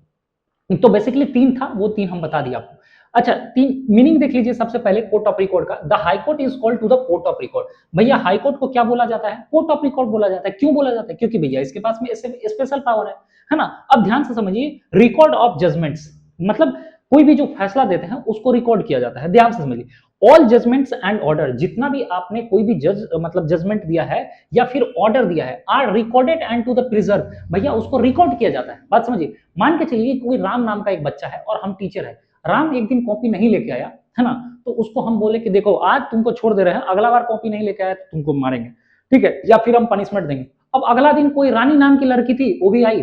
तो बेसिकली तीन था, वो तीन हम बता दिया आपको। अच्छा, तीन मीनिंग देख लीजिए। सबसे पहले कोर्ट ऑफ रिकॉर्ड का, the high court is called to the court of record. भैया हाई कोर्ट को क्या बोला जाता है, कोर्ट ऑफ रिकॉर्ड बोला जाता है। क्यों बोला जाता है, क्योंकि भैया इसके पास में स्पेशल पावर है ना। अब ध्यान से समझिए, रिकॉर्ड ऑफ जजमेंट्स मतलब कोई भी जो फैसला देते हैं उसको रिकॉर्ड किया जाता है। ध्यान से समझिए, ऑल जजमेंट्स एंड ऑर्डर, जितना भी आपने कोई भी मतलब जजमेंट दिया है या फिर ऑर्डर दिया है, are recorded and to the preserve, भैया उसको रिकॉर्ड किया जाता है। बात समझिए, मान के चलिए कोई राम नाम का एक बच्चा है और हम टीचर है, राम एक दिन कॉपी नहीं लेके आया, है ना, तो उसको हम बोले कि देखो आज तुमको छोड़ दे रहे हैं, अगला बार कॉपी नहीं लेके आया तो तुमको मारेंगे, ठीक है, या फिर हम पनिशमेंट देंगे। अब अगला दिन कोई रानी नाम की लड़की थी, वो भी आई,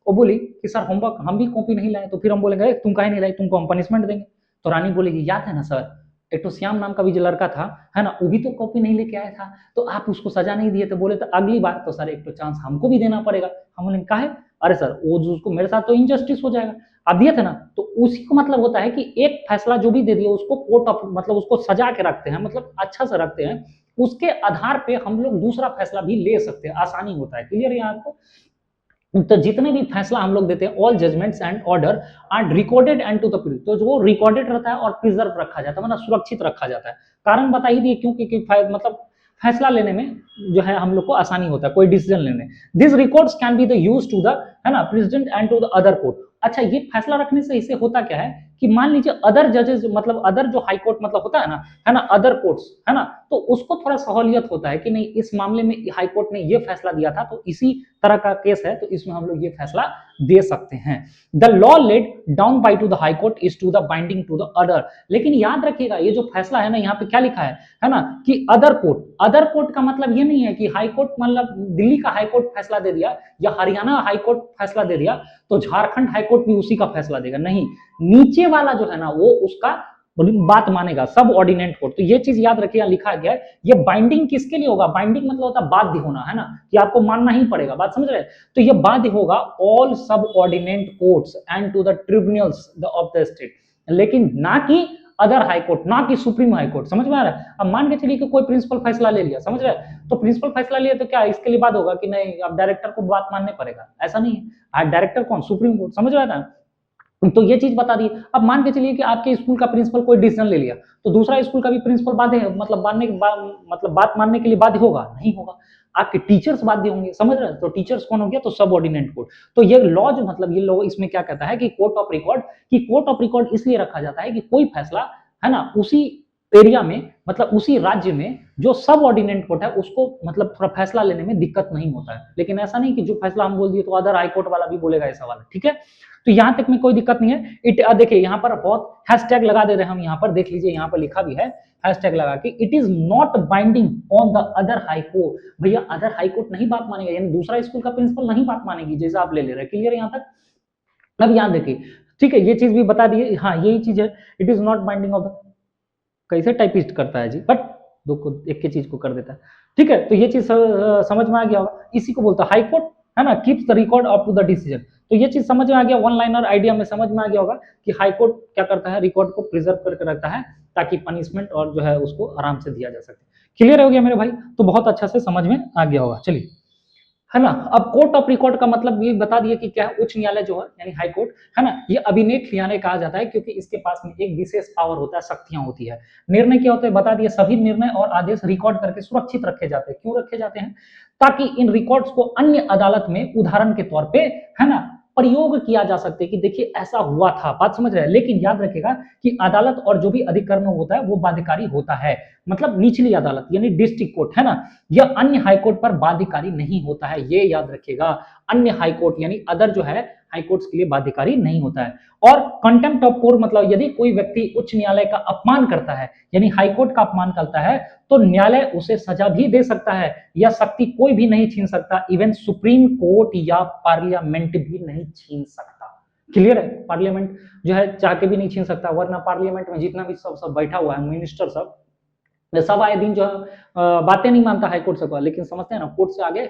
वो बोली कि सर होमवर्क हम भी कॉपी नहीं लाए, तो फिर हम बोलेंगे तुम काहे नहीं लाए, तुमको हम पनिशमेंट देंगे। तो रानी बोलेगी याद है ना सर, एक तो श्याम नाम का भी जो लड़का था, है ना, वो भी तो कॉपी नहीं लेके आया था, तो आप उसको सजा नहीं दिए। तो बोले तो अगली बार तो सर एक तो चांस हमको भी देना पड़ेगा। हम बोले काहे, अरे सर वो जो उसको मेरे साथ तो इनजस्टिस हो जाएगा, आप दिए थे ना। तो उसी को मतलब होता है कि एक फैसला जो भी दे दिया उसको कोर्ट ऑफ मतलब उसको सजा के रखते हैं, मतलब अच्छा से रखते हैं, उसके आधार पे हम लोग दूसरा फैसला भी ले सकते हैं, आसानी होता है। क्लियर है आपको। तो जितने भी फैसला हम लोग देते हैं, all judgments and order are recorded and to the preserve, तो जो रिकॉर्डेड रहता है और प्रिजर्व रखा जाता है, मतलब सुरक्षित रखा जाता है। कारण बता ही दिए क्योंकि मतलब फैसला लेने में जो है हम लोग को आसानी होता है, कोई डिसीजन लेने। This records can be the use to the, है ना, precedent and to the other court. अच्छा, ये फैसला रखने से इसे होता क्या है कि मान लीजिए अदर जजेस मतलब अदर जो हाई कोर्ट मतलब होता है ना, अदर कोर्ट्स, है ना, तो उसको थोड़ा सहूलियत होता है कि नहीं इस मामले में हाई कोर्ट ने ये फैसला दिया था, तो इसी तरह का केस है तो इसमें हम लोग ये फैसला दे सकते हैं। The law laid down by to the high court is to the binding to the other. लेकिन याद रखिएगा ये जो फैसला है ना, यहाँ पे क्या लिखा है ना, कि अदर कोर्ट। अदर कोर्ट का मतलब ये नहीं है कि हाई कोर्ट मतलब दिल्ली का हाई कोर्ट फैसला दे दिया या हरियाणा हाई कोर्ट फैसला दे दिया तो झारखंड हाई कोर्ट भी उसी का फैसला देगा, नहीं, नीचे वाला जो है ना वो उसका बात मानेगा, सब ऑर्डिनेंट कोर्ट। तो ये चीज याद रखिएगा, लिखा गया है। ये बाइंडिंग किसके लिए होगा, बाइंडिंग मतलब होता है बाध्य होना, है ना, कि आपको मानना ही पड़ेगा, बात समझ रहे हैं। तो ये बाध्य होगा all subordinate courts and to the tribunals of the state, लेकिन ना कि अदर हाई कोर्ट, ना कि सुप्रीम हाई कोर्ट। समझ में आ रहा है। अब मान के चलिए कि कोई प्रिंसिपल फैसला ले लिया, समझ रहे हैं, तो प्रिंसिपल फैसला लिया तो क्या इसके लिए बात होगा कि नहीं अब डायरेक्टर को बात मानने पड़ेगा, ऐसा नहीं है। डायरेक्टर कौन, सुप्रीम कोर्ट, समझ रहे हैं ना। तो ये चीज बता दी। अब मान के चलिए कि आपके स्कूल का प्रिंसिपल कोई डिसीजन ले लिया, तो दूसरा स्कूल का भी प्रिंसिपल बाध्य मतलब बात मानने के लिए बाध्य होगा, नहीं होगा। आपके टीचर्स बाध्य होंगे, समझ रहे हैं। तो टीचर्स कौन हो गया, तो सब ऑर्डिनेट कोर्ट। तो ये लॉ जो मतलब ये लॉ इसमें क्या कहता है कि कोर्ट ऑफ रिकॉर्ड, कि कोर्ट ऑफ रिकॉर्ड इसलिए रखा जाता है कि कोई फैसला, है ना, उसी एरिया में मतलब उसी राज्य में जो सब ऑर्डिनेट कोर्ट है उसको मतलब थोड़ा फैसला लेने में दिक्कत नहीं होता है। लेकिन ऐसा नहीं कि जो फैसला हम बोल दिए तो अदर हाई कोर्ट वाला भी बोलेगा ऐसा वाला, ठीक है। तो यहां तक में कोई दिक्कत नहीं है। इट देखिए यहाँ पर बहुत हैशटैग लगा दे रहे हैं हम, यहाँ पर देख लीजिए, यहाँ पर लिखा भी है हैशटैग लगा के, it is not binding on the other high court. भैया अदर हाई कोर्ट नहीं बात मानेगा, यानी दूसरा स्कूल का प्रिंसिपल नहीं बात मानेगी जैसा आप ले ले रहे हैं। क्लियर यहाँ तक। अब यहाँ देखिए, ठीक है, ये चीज भी बता दिए, हाँ यही चीज है, it is not binding of the, कैसे टाइपिस्ट करता है जी, बट दो को एक के चीज को कर देता है, ठीक है। तो ये चीज समझ में आ गया होगा, इसी को बोलता है हाई कोर्ट, है ना, keeps the record up to the decision. तो ये चीज समझ में आ गया, वन लाइनर आइडिया में समझ में आ गया होगा कि हाई कोर्ट क्या करता है, रिकॉर्ड को प्रिजर्व करके रखता है ताकि पनिशमेंट और जो है उसको आराम से दिया जा सके। क्लियर हो गया मेरे भाई? तो बहुत अच्छा से समझ में आ गया होगा। चलिए, है ना। अब कोर्ट ऑफ रिकॉर्ड का मतलब ये बता दिए कि क्या है, उच्च न्यायालय जो है यानी हाई कोर्ट, है ना, ये अभिलेख न्यायालय कहा जाता है क्योंकि इसके पास में एक विशेष पावर होता है, शक्तियां होती है। निर्णय क्या होते हैं बता दिए, सभी निर्णय और आदेश रिकॉर्ड करके सुरक्षित रखे जाते हैं। क्यों रखे जाते हैं? ताकि इन रिकॉर्ड्स को अन्य अदालत में उदाहरण के तौर पे, है ना, प्रयोग किया जा सकते कि देखिए ऐसा हुआ था। बात समझ रहे हैं? लेकिन याद रखिएगा कि अदालत और जो भी अधिकरण होता है वो बाध्यकारी होता है, मतलब निचली अदालत यानी डिस्ट्रिक्ट कोर्ट, है ना, यह अन्य हाईकोर्ट पर बाध्यकारी नहीं होता है। ये याद रखिएगा, अन्य हाईकोर्ट यानी अदर जो है हाईकोर्ट्स के लिए बाध्यकारी नहीं होता है। और कंटेम्प्ट ऑफ कोर्ट मतलब यदि कोई व्यक्ति उच्च न्यायालय का अपमान करता है यानी हाईकोर्ट का अपमान करता है तो न्यायालय उसे सजा भी दे सकता है, यह शक्ति कोई भी नहीं छीन सकता, इवन सुप्रीम कोर्ट या पार्लियामेंट भी नहीं छीन सकता। क्लियर है? पार्लियामेंट जो है चाह के भी नहीं छीन सकता, वरना पार्लियामेंट में जितना भी सब बैठा हुआ है मिनिस्टर सब आए दिन जो है बातें नहीं मानता हाईकोर्ट से, लेकिन समझते हैं ना कोर्ट से आगे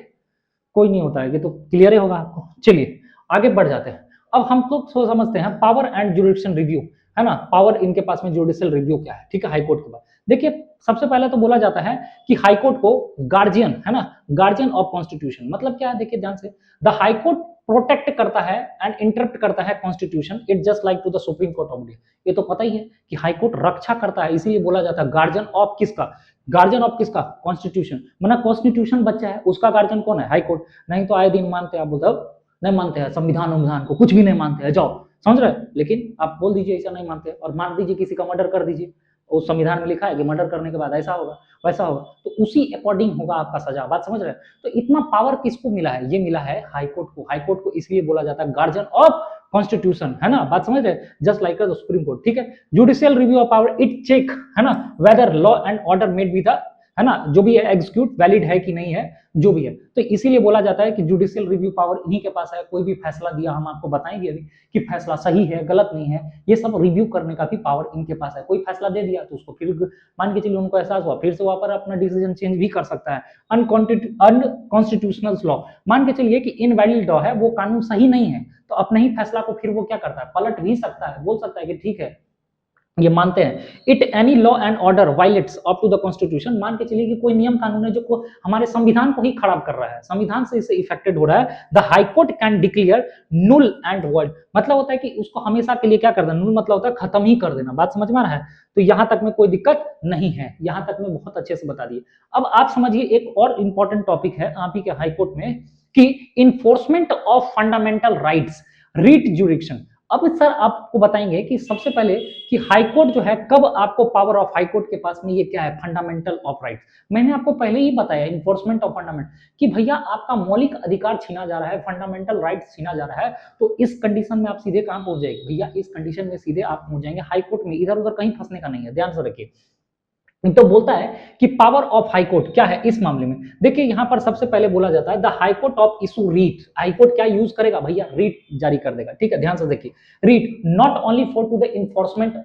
कोई नहीं होता है। ये तो क्लियर ही होगा आपको। चलिए आगे बढ़ जाते हैं। अब हम लोग तो समझते हैं पावर एंड जुडिशियल रिव्यू, है ना, पावर इनके पास में जुडिशियल रिव्यू क्या है, ठीक है, हाईकोर्ट के बाद। देखिए सबसे पहले तो बोला जाता है कि हाईकोर्ट को गार्जियन, है ना, गार्जियन ऑफ कॉन्स्टिट्यूशन मतलब क्या है, देखिए ध्यान से, द हाईकोर्ट प्रोटेक्ट करता है एंड इंटरप्ट करता है constitution, it just like to the supreme court of India. ये तो पता ही है कि हाईकोर्ट रक्षा करता है, इसीलिए बोला जाता है गार्जियन ऑफ किसका, गार्जियन ऑफ किसका, कॉन्स्टिट्यूशन। मतलब कॉन्स्टिट्यूशन बच्चा है उसका गार्जियन कौन है, हाईकोर्ट। नहीं तो आए दिन मानते हैं आप, मतलब नहीं मानते हैं संविधान को, कुछ भी नहीं मानते हैं, जाओ, समझ रहे। लेकिन आप बोल दीजिए ऐसा नहीं मानते और मार दीजिए, किसी का मर्डर कर दीजिए, उस संविधान में लिखा है कि मर्डर करने के बाद ऐसा होगा वैसा होगा, तो उसी अकॉर्डिंग होगा आपका सजा। बात समझ रहे हैं? तो इतना पावर किसको मिला है? ये मिला है हाईकोर्ट को। हाईकोर्ट को इसलिए बोला जाता है गार्जियन ऑफ कॉन्स्टिट्यूशन, है ना, बात समझ रहे हैं, just like the supreme court, ठीक है। Judicial review of power, it check, है ना, whether law and order made with the, है ना, जो भी है एग्जीक्यूट वैलिड है कि नहीं है, जो भी है। तो इसीलिए बोला जाता है कि जुडिशियल रिव्यू पावर इन्हीं के पास है। कोई भी फैसला दिया, हम आपको बताएंगे अभी कि फैसला सही है गलत नहीं है, ये सब रिव्यू करने का भी पावर इनके पास है। कोई फैसला दे दिया तो उसको फिर मान के चलिए उनको एहसास हुआ, फिर से वहां पर अपना डिसीजन चेंज भी कर सकता है। अनकॉन्स्टिट्यूशनल लॉ, मान के चलिए कि इनवैलिड लॉ है, वो कानून सही नहीं है, तो अपने ही फैसला को फिर वो क्या करता है, पलट भी सकता है, बोल सकता है कि ठीक है ये मानते हैं। It any law and order violates up to the constitution, मान के चलिए कि कोई नियम कानून है जो हमारे संविधान को ही खराब कर रहा है, संविधान से इसे इफेक्टेड हो रहा है, the high court can declare null and void, मतलब होता है कि उसको हमेशा के लिए क्या कर देना, नुल मतलब होता है खत्म ही कर देना। बात समझ में आ रहा है? तो यहां तक में कोई दिक्कत नहीं है, यहां तक में बहुत अच्छे से बता दिए। अब आप समझिए एक और इंपॉर्टेंट टॉपिक है आप ही के हाईकोर्ट में कि enforcement of fundamental rights, writ jurisdiction. अब सर आपको बताएंगे कि सबसे पहले कि हाईकोर्ट जो है कब आपको पावर ऑफ हाईकोर्ट के पास में ये क्या है, फंडामेंटल ऑफ राइट्स। मैंने आपको पहले ही बताया इन्फोर्समेंट ऑफ फंडामेंट कि भैया आपका मौलिक अधिकार छीना जा रहा है, फंडामेंटल राइट्स छीना जा रहा है, तो इस कंडीशन में आप सीधे कहां पहुंच जाएंगे भैया, इस कंडीशन में सीधे आप पहुंच जाएंगे हाईकोर्ट में, इधर उधर कहीं फंसने का नहीं है, ध्यान से रखिए। तो बोलता है कि पावर ऑफ हाईकोर्ट क्या है इस मामले में। देखिए यहां पर सबसे पहले बोला जाता है the high court of issue writ, high court क्या यूज करेगा भैया, रीट जारी कर देगा, ठीक है, ध्यान से देखिए। Writ not only for to the enforcement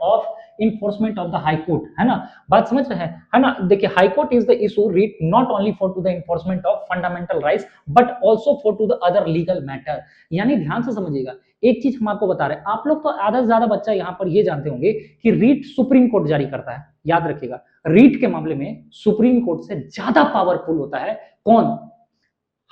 of the high court, है ना, बात समझ रहे हैं, है ना। देखिए high court is the issue writ not only for to the enforcement of fundamental rights but also for to the other legal matter. यानी ध्यान से समझिएगा, एक चीज हम आपको बता रहे हैं, आप लोग तो आधा से ज्यादा बच्चा यहाँ पर ये जानते होंगे कि रीट सुप्रीम कोर्ट जारी करता है। याद रखिएगा रीट के मामले में सुप्रीम कोर्ट से ज्यादा पावरफुल होता है कौन,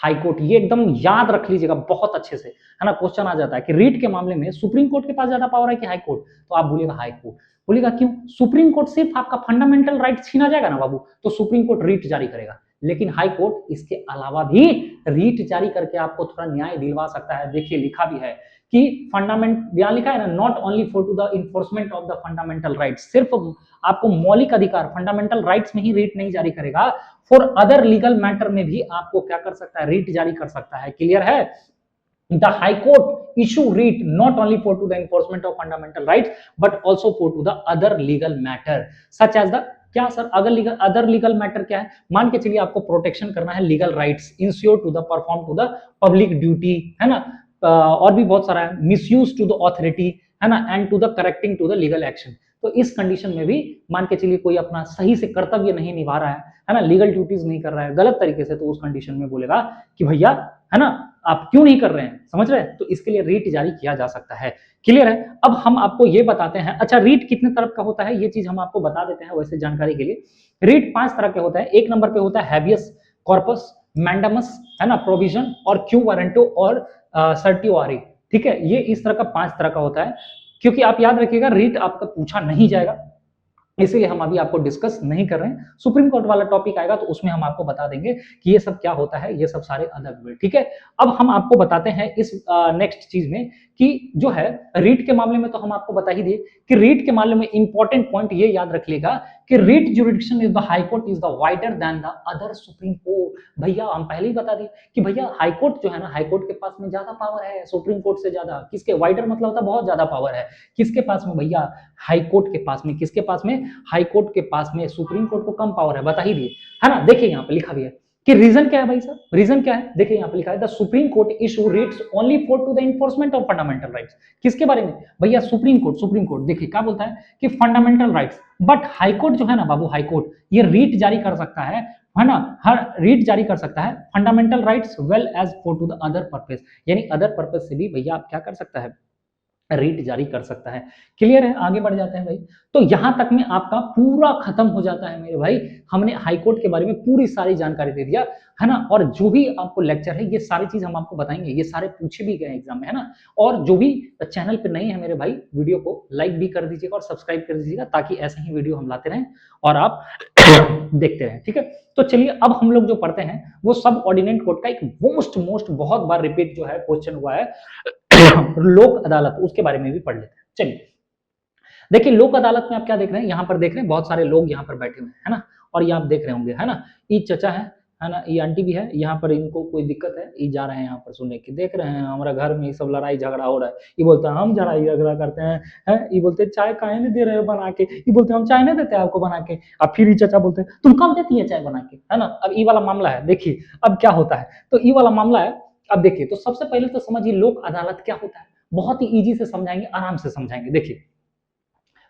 हाईकोर्ट। ये एकदम याद रख लीजिएगा बहुत अच्छे से, है ना, क्वेश्चन आ जाता है कि रीट के मामले में सुप्रीम कोर्ट के पास ज्यादा पावर है कि हाईकोर्ट, तो आप बोलिएगा हाईकोर्ट। बोलिएगा क्यों, सुप्रीम कोर्ट सिर्फ आपका फंडामेंटल राइट छीना जाएगा ना बाबू, तो सुप्रीम कोर्ट रीट जारी करेगा, लेकिन हाई कोर्ट इसके अलावा भी रीट जारी करके आपको थोड़ा न्याय दिलवा सकता है। देखिए लिखा भी है कि फंडामेंट, यहां लिखा है ना, not only for to the enforcement of the fundamental rights, सिर्फ आपको मौलिक अधिकार फंडामेंटल राइट्स में ही रीट नहीं जारी करेगा, फॉर अदर लीगल मैटर में भी आपको क्या कर सकता है, रीट जारी कर सकता है। क्लियर है? The High Court issue writ not only for to the enforcement of fundamental rights but also for to the other legal matter such as the, क्या सर अदर लीगल मैटर क्या है, मान के चलिए आपको प्रोटेक्शन करना है legal rights, ensure to the perform to the public duty, है ना, और भी बहुत सारा है, मिसयूज टू द ऑथोरिटी, है ना, and to the correcting to the legal action. तो इस कंडीशन में भी मान के चलिए कोई अपना सही से कर्तव्य नहीं निभा रहा है ना, लीगल ड्यूटीज नहीं कर रहा है गलत तरीके से, तो उस कंडीशन में बोलेगा कि भैया, है ना, आप क्यों नहीं कर रहे हैं, समझ रहे हैं? तो इसके लिए रीट जारी किया जा सकता है। क्लियर है? अब हम आपको ये बताते हैं, अच्छा रीट कितने तरह का होता है ये चीज हम आपको बता देते हैं वैसे जानकारी के लिए। रीट 5 तरह के होता है। एक नंबर पे होता है हैबियस कॉर्पस, मैंडामस, है ना, प्रोविजन और क्यू वारंटो और सर्टिओरी। ठीक है, ये इस तरह का 5 तरह का होता है। क्योंकि आप याद रखिएगा रीट आपका पूछा नहीं जाएगा, इसलिए हम अभी आपको डिस्कस नहीं कर रहे हैं। सुप्रीम कोर्ट वाला टॉपिक आएगा तो उसमें हम आपको बता देंगे कि ये सब क्या होता है, ये सब सारे अलग हुए। ठीक है, अब हम आपको बताते हैं इस नेक्स्ट चीज में कि जो है रीट के मामले में तो हम आपको बता ही दिए कि रीट के मामले में इंपॉर्टेंट पॉइंट ये याद रखिएगा कि writ jurisdiction is the high court is the wider than the other supreme court. भैया हम पहले ही बता दिए कि भैया हाई कोर्ट जो है ना, हाई कोर्ट के पास में ज्यादा पावर है सुप्रीम कोर्ट से ज्यादा। किसके? वाइडर मतलब होता है बहुत ज्यादा पावर है। किसके पास में भैया? हाई कोर्ट के पास में। किसके पास में? हाई कोर्ट के पास में। सुप्रीम कोर्ट को कम पावर है, बता ही दिए, है ना। देखिए यहाँ पे लिखा भी है कि रीजन क्या है भाई साहब, रीजन क्या है, देखिए यहाँ पे लिखा है the supreme court issue writs only for to the enforcement of fundamental rights. किसके बारे में भैया? Supreme court. सुप्रीम कोर्ट देखिए क्या बोलता है कि fundamental rights. But high court जो है ना बाबू, हाई कोर्ट ये रीट जारी कर सकता है ना, हर रीट जारी कर सकता है fundamental rights well as for to the other purpose. यानी अदर पर्पस से भी भैया आप क्या कर सकता है, रीट जारी कर सकता है। क्लियर है? आगे बढ़ जाते हैं भाई। तो यहां तक में आपका पूरा खत्म हो जाता है मेरे भाई। हमने हाई कोर्ट के बारे में पूरी सारी जानकारी दे दिया, है ना। और जो भी आपको लेक्चर है ये सारी चीज हम आपको बताएंगे, ये सारे पूछे भी गए एग्जाम में, है ना। और जो भी चैनल पे नए हैं मेरे भाई, वीडियो को लाइक भी कर दीजिएगा और सब्सक्राइब कर दीजिएगा ताकि ऐसे ही वीडियो हम लाते रहें और आप देखते रहें। ठीक है, तो चलिए अब हम लोग जो पढ़ते हैं वो सब ऑर्डिनेट कोड का एक मोस्ट बहुत बार रिपीट जो है क्वेश्चन हुआ है लोक अदालत, उसके बारे में भी पढ़ लेते हैं। चलिए देखिए लोक अदालत में आप क्या देख रहे हैं, यहाँ पर देख रहे हैं बहुत सारे लोग यहाँ पर बैठे हुए हैं, है ना। और ये आप देख रहे होंगे, है ना, ये चचा है ना, ये आंटी भी है। यहाँ पर इनको कोई दिक्कत है, ये जा रहे हैं यहाँ पर सुनने की। देख रहे हैं हमारा घर में ये सब लड़ाई झगड़ा हो रहा है। ये बोलते हैं हम लड़ाई झगड़ा करते हैं, है? ये बोलते हैं चाय काहे नहीं दे रहे हो बना के। ये बोलते हैं हम चाय नहीं देते आपको बना के। अब फिर ये चचा बोलते हैं तुम कब देती है चाय बना के, है ना। अब ये वाला मामला है, देखिए अब क्या होता है। तो ये वाला मामला है। अब देखिए तो सबसे पहले तो समझिए लोक अदालत क्या होता है, बहुत ही इजी से समझाएंगे, आराम से समझाएंगे। देखिए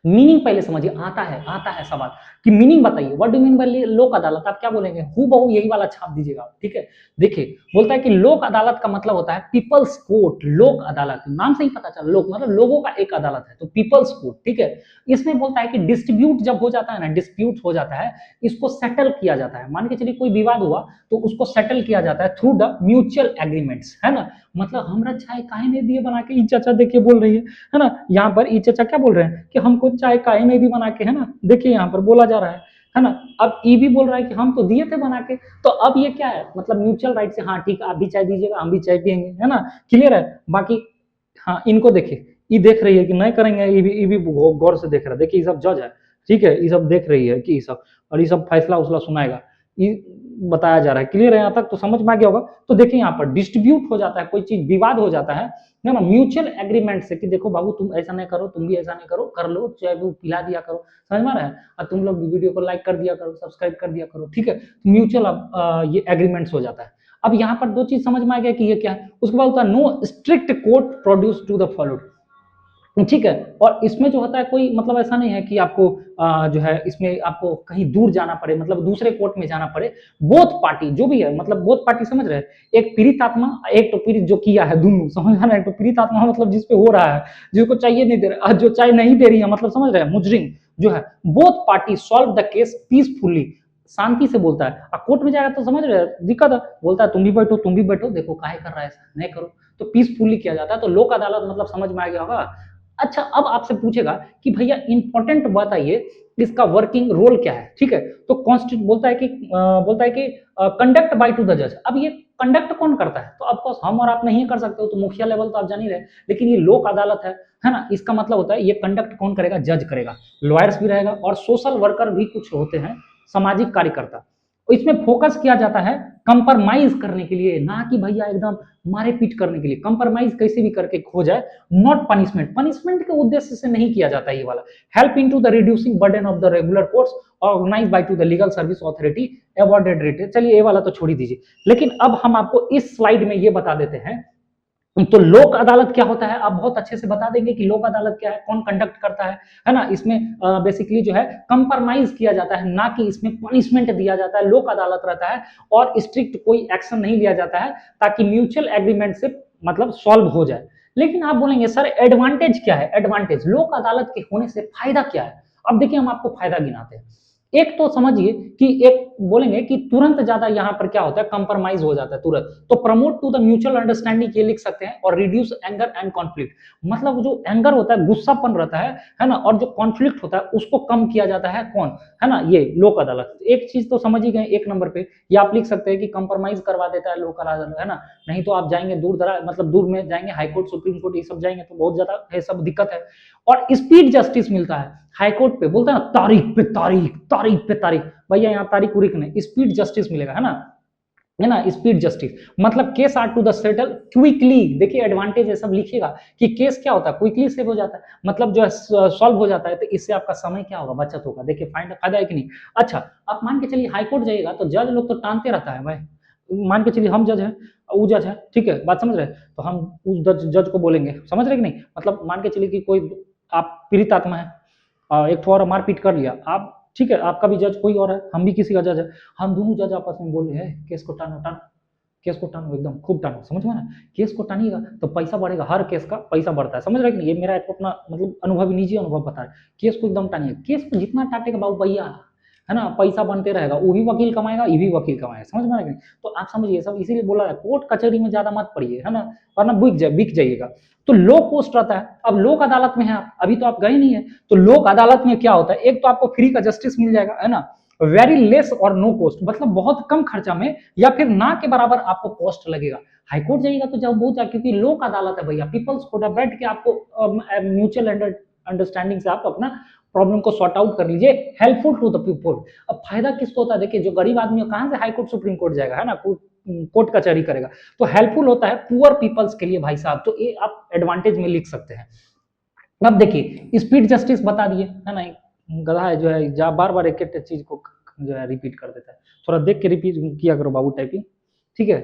मीनिंग पहले समझिए, आता है सवाल कि मीनिंग बताइए, व्हाट डू मीन बाय लोक अदालत। आप क्या बोलेंगे? हूबहू यही वाला छाप दीजिएगा। ठीक है, देखिए बोलता है कि लोक अदालत का मतलब होता है पीपल्स कोर्ट। लोक अदालत नाम से ही पता चला, लोक मतलब लोगों का एक अदालत है, तो पीपल्स कोर्ट। ठीक है, इसमें बोलता है कि डिस्ट्रीब्यूट जब हो जाता है ना, डिस्प्यूट हो जाता है, इसको सेटल किया जाता है। मान के चलिए कोई विवाद हुआ तो उसको सेटल किया जाता है थ्रू द म्यूचुअल एग्रीमेंट्स, है ना। मतलब हमरा चाय काहे नहीं दिए बना के, ई चाचा देखिए बोल रही है ना। यहाँ पर ई चाचा क्या बोल रहे हैं कि हमको चाय काहे नहीं दी बना के, है ना। देखिए यहाँ पर बोला जा रहा है ना। अब ई भी बोल रहा है कि हम तो दिए थे बना के। तो अब ये क्या है, मतलब म्यूचुअल राइट से, हाँ ठीक आप भी चाय दीजिएगा हम भी चाय पियेंगे, है ना। क्लियर है? बाकी हाँ इनको देखिए, ये देख रही है कि नहीं करेंगे, ये भी गौर से देख रहा है। देखिए ये सब जज है, ठीक है, ये सब देख रही है कि ये सब, और ये सब फैसला उसला सुनाएगा, ये बताया जा रहा है। क्लियर है? यहाँ तक तो समझ में आ गया होगा। तो देखिए यहाँ पर डिस्ट्रीब्यूट हो जाता है, कोई चीज विवाद हो जाता है ना, म्यूचुअल एग्रीमेंट से कि देखो बाबू तुम ऐसा नहीं करो, तुम भी ऐसा नहीं करो, कर लो चाहे वो पिला दिया करो, समझ में आ रहा है। और तुम लोग वीडियो को लाइक कर दिया करो, सब्सक्राइब कर दिया करो। ठीक है, म्यूचुअल ये एग्रीमेंट्स हो जाता है। अब यहाँ पर दो चीज समझ में आ गया कि ये क्या है। उसके बाद होता है no strict court produce to the followed. ठीक है, और इसमें जो होता है कोई मतलब ऐसा नहीं है कि आपको जो है इसमें आपको कहीं दूर जाना पड़े, मतलब दूसरे कोर्ट में जाना पड़े। बोथ पार्टी जो भी है, मतलब बोथ पार्टी समझ रहे हैं, एक पीड़ित आत्मा, एक तो पीड़ित जो किया है, दोनों समझ रहे हैं। एक तो पीड़ित आत्मा मतलब जिसपे हो रहा है, जिसको चाहिए नहीं दे रहा, जो चाय नहीं दे रही है, मतलब समझ रहे हैं, मुजरिम जो है। Both party solve the case peacefully, शांति से बोलता है। अब कोर्ट में जाएगा तो समझ रहे हैं दिक्कत है, बोलता है तुम भी बैठो तुम भी बैठो, देखो काहे कर रहा है ऐसा, नहीं करो, तो पीसफुली किया जाता है। तो लोक अदालत मतलब समझ में आ गया होगा। अच्छा अब आपसे पूछेगा कि भैया इंपॉर्टेंट बताइए इसका वर्किंग रोल क्या है। ठीक है, तो कॉन्स्टिट्यूट बोलता है कि कंडक्ट बाय टू द जज। अब ये कंडक्ट कौन करता है? तो ऑफकोर्स हम और आप नहीं कर सकते हो, तो मुखिया लेवल तो आप जान ही रहे, लेकिन ये लोक अदालत है ना। इसका मतलब होता है ये कंडक्ट कौन करेगा? जज करेगा। लॉयर्स भी रहेगा और सोशल वर्कर भी कुछ होते हैं, सामाजिक कार्यकर्ता। इसमें फोकस किया जाता है कंप्रोमाइज करने के लिए, ना कि भैया एकदम मारे पीट करने के लिए। कंप्रोमाइज कैसे भी करके हो जाए, नॉट पनिशमेंट, पनिशमेंट के उद्देश्य से नहीं किया जाता ये वाला। Help into the reducing burden of the regular courts organize by to the legal service authority awarded rate. चलिए ये वाला तो छोड़ ही दीजिए, लेकिन अब हम आपको इस स्लाइड में ये बता देते हैं तो लोक अदालत क्या होता है आप बहुत अच्छे से बता देंगे कि लोक अदालत क्या है, कौन कंडक्ट करता है ना। इसमें बेसिकली जो है कंप्रोमाइज किया जाता है, ना कि इसमें पनिशमेंट दिया जाता है। लोक अदालत रहता है और स्ट्रिक्ट कोई एक्शन नहीं लिया जाता है, ताकि म्यूचुअल एग्रीमेंट से मतलब सॉल्व हो जाए। लेकिन आप बोलेंगे सर एडवांटेज क्या है, एडवांटेज लोक अदालत के होने से फायदा क्या है। अब देखिए हम आपको फायदा गिनाते हैं। एक तो समझिए कि एक बोलेंगे कि तुरंत ज्यादा यहाँ पर क्या होता है, कंप्रोमाइज हो जाता है तुरंत। तो promote to the mutual understanding ये लिख सकते हैं, और रिड्यूस एंगर एंड कॉन्फ्लिक्ट, मतलब जो एंगर होता है, गुस्सापन रहता है ना, और जो कॉन्फ्लिक्ट होता है उसको कम किया जाता है। कौन है ना, ये लोक अदालत। एक चीज तो समझ ही गए एक नंबर पे, ये आप लिख सकते हैं कि कंप्रोमाइज करवा देता है लोक अदालत, है ना। नहीं तो आप जाएंगे दूर दराज, मतलब दूर में जाएंगे, हाईकोर्ट सुप्रीम कोर्ट ये सब जाएंगे तो बहुत ज्यादा है सब दिक्कत है। और स्पीड जस्टिस मिलता है हाईकोर्ट पे, बोलता है ना तारीख पे तारीख, तारीख पे तारीख, भैया यहाँ तारीख उरीख नहीं, स्पीड जस्टिस मिलेगा, है ना, स्पीड जस्टिस। मतलब case are to the settle quickly. देखिए एडवांटेज है सब लिखिएगा कि केस क्या होता है, क्विकली सेव हो जाता है, मतलब जो है सॉल्व हो जाता है। तो इससे आपका समय क्या होगा, बचत होगा। देखिए फायदा है कि नहीं। अच्छा आप मान के चलिए हाईकोर्ट जाइएगा तो जज लोग तो टानते रहता है भाई। मान के चलिए हम जज है, वो जज है, ठीक है, बात समझ रहे हैं, तो हम उस जज को बोलेंगे, समझ रहे कि नहीं। मतलब मान के चलिए कि कोई आप पीड़ित आत्मा है, एक तो और मारपीट कर लिया आप, ठीक है, आपका भी जज कोई और है, हम भी किसी का जज है, हम दोनों जज आपस में बोल रहे हैं केस को टानो टानो, केस को टानो, एकदम खूब टानो, समझ में ना। केस को टानिएगा तो पैसा बढ़ेगा, हर केस का पैसा बढ़ता है, समझ रहे कि नहीं। ये मेरा एक अपना मतलब अनुभव, निजी अनुभव बता रहा है। केस को एकदम टानिए, केस को जितना टाटेगा बाबू भैया, है ना, पैसा बनते रहेगा, वो भी वकील कमाएगा, ये भी वकील कमाएगा, समझ में आ रहा है। तो आप समझिए सब इसीलिए बोला है कोर्ट कचहरी में ज्यादा मत पड़िए, है ना, वरना बिक जाइएगा। तो लो कॉस्ट रहता है। अब लोक अदालत में है आप, अभी तो आप गए नहीं है, तो लोक अदालत में क्या होता है, एक तो आपको फ्री का जस्टिस मिल जाएगा, है ना, वेरी लेस और नो कॉस्ट, मतलब बहुत कम खर्चा में या फिर ना के बराबर आपको कॉस्ट लगेगा। हाईकोर्ट जाइएगा तो जब बहुत, क्योंकि लोक अदालत है भैया, पीपल्स कोर्ट है, बैठ के आपको म्यूचुअल अंडरस्टैंडिंग से आप अपना प्रॉब्लम को सॉर्ट आउट कर लीजिए, हेल्पफुल टू द पीपल। अब फायदा किसको होता है, देखिए जो गरीब आदमी है कहां से हाईकोर्ट सुप्रीम कोर्ट जाएगा, है ना, कोर्ट कचहरी करेगा। तो हेल्पफुल होता है पुअर पीपल्स के लिए भाई साहब, तो ये आप एडवांटेज में लिख सकते हैं। अब देखिए स्पीड जस्टिस बता दिए, है ना, गधा है जो है जहाँ बार बार एक चीज को जो है रिपीट कर देता है, थोड़ा देख के रिपीट किया करो बाबू टाइपिंग, ठीक है।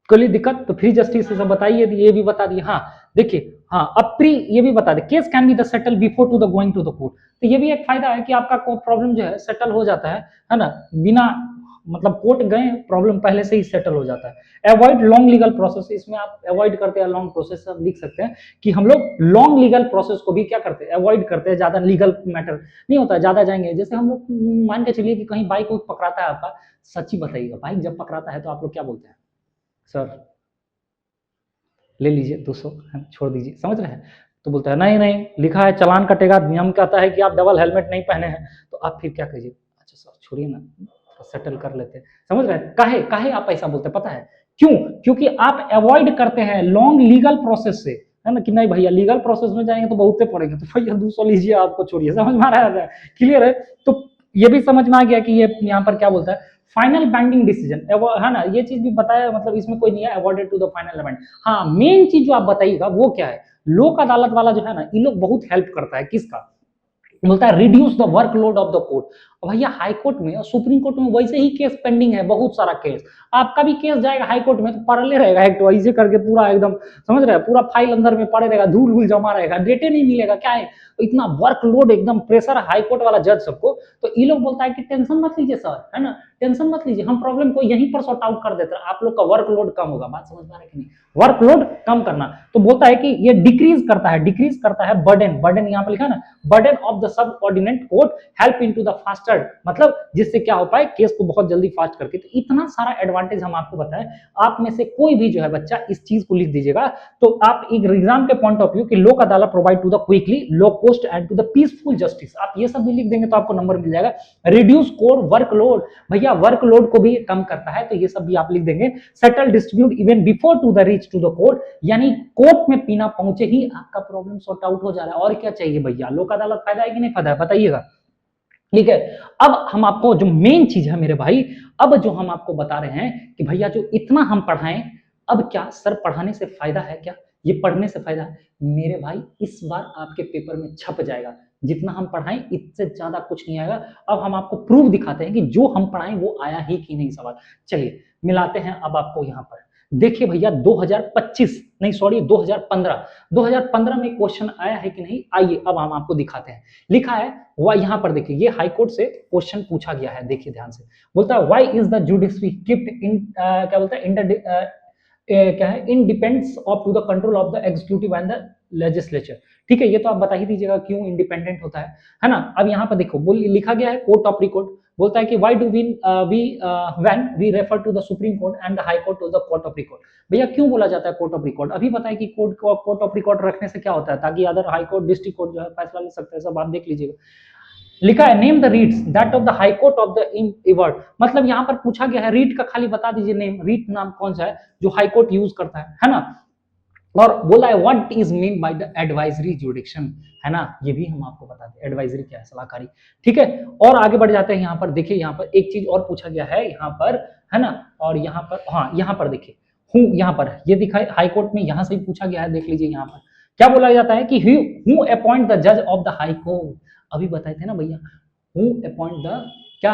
कोई दिक्कत तो फ्री जस्टिस से बताइए, ये भी बता दिए। हाँ देखिए, हाँ अब प्री ये भी बता दे, case can be the settle before to the going to the court. तो ये भी एक फायदा है कि आपका प्रॉब्लम जो है सेटल हो जाता है ना, बिना मतलब कोर्ट गए प्रॉब्लम पहले से ही सेटल हो जाता है। अवॉइड लॉन्ग लीगल प्रोसेस, इसमें आप अवॉइड करते हैं लॉन्ग प्रोसेस, आप लिख सकते हैं कि हम लोग लॉन्ग लीगल प्रोसेस को भी क्या करते हैं, अवॉइड करते हैं। ज्यादा लीगल मैटर नहीं होता है, ज्यादा जाएंगे। जैसे हम लोग मान के चलिए कि कहीं बाइक पकड़ाता है आपका, सच्ची बताइएगा बाइक जब पकड़ाता है तो आप लोग क्या बोलते हैं, सर ले लीजिए 200 छोड़ दीजिए, समझ रहे हैं। तो बोलता है नहीं नहीं लिखा है चालान कटेगा, नियम कहता है कि आप डबल हेलमेट नहीं पहने हैं। तो आप फिर क्या कहिए, अच्छा सर छोड़िए ना, सेटल कर लेते हैं, समझ रहे हैं। काहे काहे आप ऐसा बोलते हैं पता है क्यों, क्योंकि आप अवॉइड करते हैं लॉन्ग लीगल प्रोसेस से, है ना, कि नहीं भैया लीगल प्रोसेस में जाएंगे तो बहुते पड़ेंगे, तो भैया 200 लीजिए, आपको छोड़िए, समझ में आ रहा है, क्लियर है। तो ये भी समझ में आ गया कि ये यहाँ पर क्या बोलता है, फाइनल बैंडिंग डिसीजन, है ना, ये चीज भी बताया, मतलब इसमें कोई नहीं है, awarded to the final event. हाँ मेन चीज जो आप बताइएगा वो क्या है, लोक अदालत वाला जो है ना, ये लोग बहुत हेल्प करता है, किसका बोलता है, reduce the workload of the court. भैया हाई कोर्ट में और सुप्रीम कोर्ट में वैसे ही केस पेंडिंग है, बहुत सारा केस, आपका भी केस जाएगा हाई कोर्ट में तो पड़े रहेगा, एक तो ऐसे करके पूरा एकदम, समझ रहे हैं, पूरा फाइल अंदर में पड़े रहेगा, धूल धूल जमा रहेगा, डेटे नहीं मिलेगा, क्या है इतना वर्कलोड, एकदम प्रेशर हाई कोर्ट वाला जज सबको। तो ये लोग बोलता है कि टेंशन मत लीजिए सर, है ना, टेंशन मत लीजिए, हम प्रॉब्लम को यहीं पर सॉर्ट आउट कर देते हैं, आप लोग का वर्कलोड कम होगा। बात समझ में आ रहा है कि नहीं, वर्कलोड कम करना। तो बोलता है कि ये डिक्रीज करता है बर्डन, बर्डन यहाँ पे लिखा है ना, burden of the sub ordinate court, help into the faster, मतलब जिससे क्या हो पाए केस को बहुत जल्दी फास्ट करके। तो इतना सारा एडवांटेज हम आपको बताएं, आप में से कोई भी जो है बच्चा इस चीज को लिख दीजिएगा, तो आप एक एग्जाम के पॉइंट ऑफ व्यू कि Lok Adalat provide to the quickly low cost and to the peaceful justice, आप ये सब भी लिख देंगे तो आपको नंबर मिल जाएगा। रिड्यूस कोर वर्कलोड, भैया वर्कलोड को भी कम करता है, तो ये सब भी आप लिख देंगे। Settle distribute even before to the reach to the court, यानी कोर्ट में पीना पहुंचे ही आपका प्रॉब्लम सॉर्ट आउट हो जा रहा है, और क्या चाहिए भैया। लोक अदालत फायदा है कि नहीं फायदा है, बताइएगा, ठीक है। अब हम आपको जो मेन चीज है मेरे भाई, अब जो हम आपको बता रहे हैं कि भैया जो इतना हम पढ़ाएं, अब क्या सर पढ़ाने से फायदा है क्या, ये पढ़ने से फायदा है मेरे भाई, इस बार आपके पेपर में छप जाएगा, जितना हम पढ़ाएं इससे ज्यादा कुछ नहीं आएगा। अब हम आपको प्रूफ दिखाते हैं कि जो हम पढ़ाएं वो आया ही कि नहीं सवाल। चलिए मिलाते हैं अब आपको यहाँ पर, देखिए भैया 2025 नहीं सॉरी 2015 में क्वेश्चन आया है कि नहीं, आइए अब हम आपको दिखाते हैं। लिखा है वह, यहाँ पर देखिए ये हाई कोर्ट से क्वेश्चन पूछा गया है, देखिए ध्यान से। बोलता है why is the judiciary kept in क्या बोलता है क्या है, in depends of to the control of the executive and the legislature. ठीक है, ये तो आप बता ही दीजिएगा क्यों इंडिपेंडेंट होता है ना। अब यहाँ पर देखो लिखा गया है कोर्ट ऑफ रिकॉर्ड, बोलता है कि why do we when we refer to the supreme court and the high court to the court of record. भैया क्यों बोला जाता है कोर्ट ऑफ रिकॉर्ड, अभी बताया कि कोर्ट ऑफ रिकॉर्ड रखने से क्या होता है, ताकि other high court district court जो है फैसला ले सकते हैं, सब आप देख लीजिएगा। लिखा है name the writs that of the high court of the इवर्ड, मतलब यहाँ पर पूछा गया है रीट का खाली बता दीजिए नेम, रीट नाम कौन सा है जो हाई कोर्ट यूज करता है ना। और बोला है what is mean by the advisory जुडिक्शन, है ना, ये भी हम आपको बता दें एडवाइजरी क्या है, सलाहकारी। ठीक है, और आगे बढ़ जाते हैं। यहाँ पर देखिए, यहाँ पर एक चीज और पूछा गया है यहाँ पर, है ना, और यहाँ पर हाँ, यहाँ पर देखिए हूँ, यहाँ पर ये दिखाई हाई कोर्ट में यहाँ से ही पूछा गया है, देख लीजिए यहाँ पर क्या बोला जाता है कि हु अपॉइंट द जज ऑफ द हाई कोर्ट, अभी बताए थे ना भैया, हु अपॉइंट द क्या,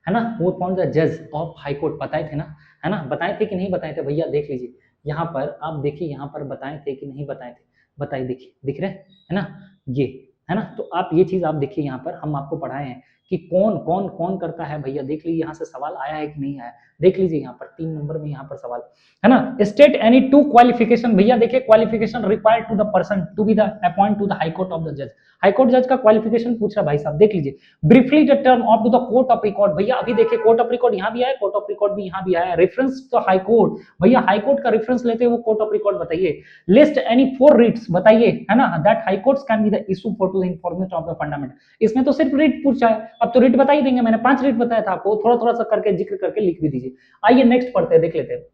है ना, हु अपॉइंट द जज ऑफ हाई कोर्ट, बताए थे ना, है ना, बताए थे कि नहीं बताए थे भैया, देख लीजिए यहाँ पर आप देखिए, यहाँ पर बताए थे कि नहीं बताए थे, बताइए, देखिए दिख रहे है ना, ये है ना। तो आप ये चीज आप देखिए, यहाँ पर हम आपको पढ़ाए हैं कि कौन कौन कौन करता है भैया, देख लीजिए यहाँ से सवाल आया है कि नहीं आया, देख लीजिए यहाँ पर 3 नंबर में यहाँ पर सवाल है ना। स्टेट एनी 2 क्वालिफिकेशन, भैया देखिए qualification required to the person to be the appoint to the high court of the जज, हाई कोर्ट जज का क्वालिफिकेशन पूछ रहा है भाई साहब, देख लीजिए। Briefly the term of to the court of record, भैया अभी देखिए कोर्ट ऑफ रिकॉर्ड यहाँ भी आया, कोर्ट ऑफ रिकॉर्ड भी यहाँ भी आया, रेफरेंस तो हाई कोर्ट, भैया हाई कोर्ट का रेफरेंस लेते हैं वो कोर्ट ऑफ रिकॉर्ड बताइए। लिस्ट एनी 4 रिट्स, बताइए, है ना, that high courts can be the issue for to the information of the fundament, इसमें तो सिर्फ रिट पूछा है, अब तो रिट बता ही देंगे, मैंने 5 रिट बताया था आपको, थोड़ा थोड़ा सा करके जिक्र करके लिख भी दीजिए। आइए नेक्स्ट पढ़ते हैं, देख लेते हैं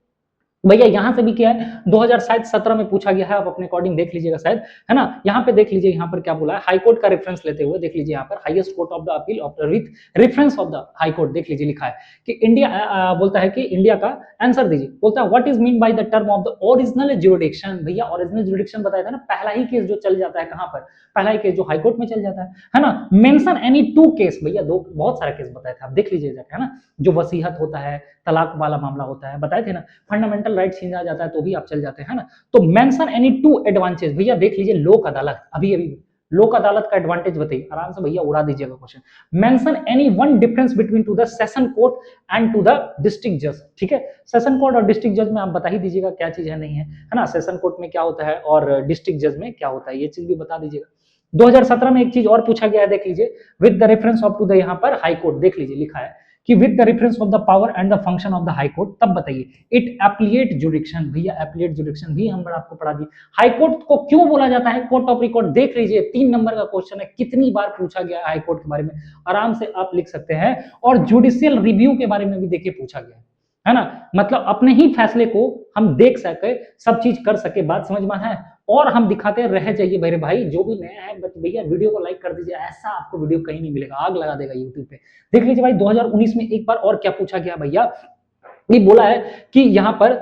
भैया यहाँ से भी क्या है 2017 में पूछा गया है, आप अपने अकॉर्डिंग देख लीजिएगा शायद, है ना। यहाँ पे देख लीजिए, यहाँ पर क्या बोला है, हाई कोर्ट का रेफरेंस लेते हुए देख लीजिए, यहाँ पर highest court of the appeal of the with reference of the high court, देख लीजिए लिखा है कि इंडिया बोलता है कि इंडिया का आंसर दीजिए, बोलता है what is mean by the term of the original jurisdiction, भैया ओरिजिनल ज्यूरिडिक्शन बताया था ना, पहला ही केस जो चल जाता है कहाँ पर, पहला ही केस जो हाई कोर्ट में चल जाता है ना। मेंशन एनी 2 केस, भैया दो बहुत सारा केस बताए थे, आप देख लीजिए जाके, है ना, जो वसीहत होता है, तलाक वाला मामला होता है, बताए थे ना, फंडामेंटल राइट छीन जाता है तो भी आप चल जाते हैं, है ना। तो मेंशन एनी 2 एडवांटेज, भैया देख लीजिए लोक अदालत, अभी अभी लोक अदालत का एडवांटेज बताइए, आराम से भैया उड़ा दीजिएगा question. Mention any 1 difference between to the session court and to the district जज, ठीक है, सेशन कोर्ट और डिस्ट्रिक्ट जज में आप बता ही दीजिएगा क्या चीज है, नहीं है ना, सेशन कोर्ट में क्या होता है और डिस्ट्रिक्ट जज में क्या होता है, ये चीज भी बता दीजिएगा। 2017 में एक चीज और पूछा गया है, देख लीजिए, with the reference of to the यहाँ पर हाई कोर्ट, देख लीजिए लिखा है कि with the reference of the power and the function of the high court, तब बताइए इट एप्लीएट जुडिक्शन, भैया एप्लीएट जुडिक्शन भी हम आपको पढ़ा दी। हाई कोर्ट को क्यों बोला जाता है कोर्ट ऑफ रिकॉर्ड, देख लीजिए 3 नंबर का क्वेश्चन है, कितनी बार पूछा गया है हाई कोर्ट के बारे में, आराम से आप लिख सकते हैं। और जुडिशियल रिव्यू के बारे में भी देखिए पूछा गया है ना, मतलब अपने ही फैसले को हम देख सके, सब चीज कर सके, बात समझ में है, और हम दिखाते रह जाइए मेरे भाई, जो भी नया है बट भैया वीडियो को लाइक कर दीजिए, ऐसा आपको वीडियो कहीं नहीं मिलेगा, आग लगा देगा यूट्यूब पे। देख लीजिए भाई 2019 में एक बार और क्या पूछा गया भैया, ये बोला है कि यहाँ पर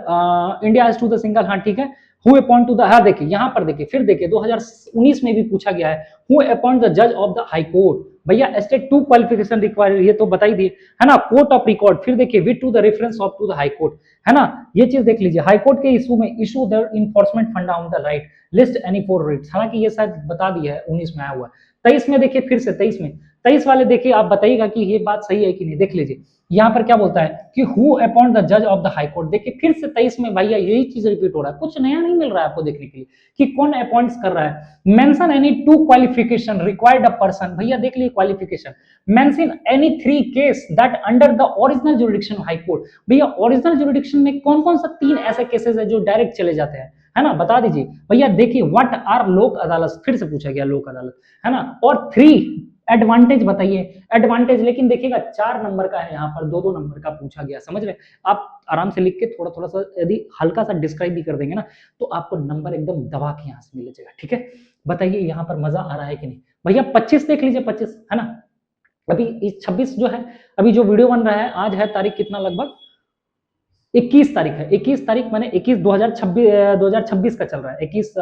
India has to the single, हाँ ठीक है, हु अपॉइंट टू द, हाँ देखिए यहाँ पर देखिए, फिर देखिए 2019 में भी पूछा गया है, हु अपॉइंट द जज ऑफ द हाई कोर्ट, भैया स्टेट 2 क्वालिफिकेशन रिक्वायर्ड, ये तो बता ही दिए, है ना, कोर्ट ऑफ रिकॉर्ड, फिर देखिए with to the reference of to the high court, है ना, ये चीज देख लीजिए, हाई कोर्ट के इशू में issue the enforcement fundamental on the right, list any 4 writs, हालांकि ये शायद बता दिया है 19 में आया हुआ है। 23 में देखिए, फिर से 23 में, 23 वाले देखिए, आप बताइएगा कि ये बात सही है कि नहीं, देख लीजिए यहाँ पर क्या बोलता है कि हु अपॉइंट द जज ऑफ द हाई कोर्ट, देखिए फिर से 23 में भैया यही चीज रिपीट हो रहा है, कुछ नया नहीं मिल रहा है आपको देखने के लिए कि कौन अपॉइंट्स कर रहा है। Mention any 2 qualification required a person, भैया देख लीजिए qualification, mention any 3 case that under the original jurisdiction high court, भैया ओरिजिनल जुरिडिक्शन में कौन कौन सा 3 ऐसे केसेस है जो डायरेक्ट चले जाते हैं, है ना, बता दीजिए भैया। देखिए व्हाट आर लोक अदालत, फिर से पूछा गया लोक अदालत, है ना, और 3 एडवांटेज बताइए, एडवांटेज लेकिन देखिएगा 4 नंबर का है, यहाँ पर 2-2 नंबर का पूछा गया, समझ रहे, आप आराम से लिख के थोड़ा थोड़ा सा यदि हल्का सा डिस्क्राइब भी कर देंगे ना, तो आपको नंबर एकदम दबा के यहाँ से मिल जाएगा, ठीक है। बताइए यहाँ पर मजा आ रहा है कि नहीं भैया। 25 देख लीजिए, 25 है ना, अभी इस 26 जो है, अभी जो वीडियो बन रहा है, आज है तारीख कितना, लगभग 21 तारीख है, 21 तारीख मैंने 21 2026 का चल रहा है, 21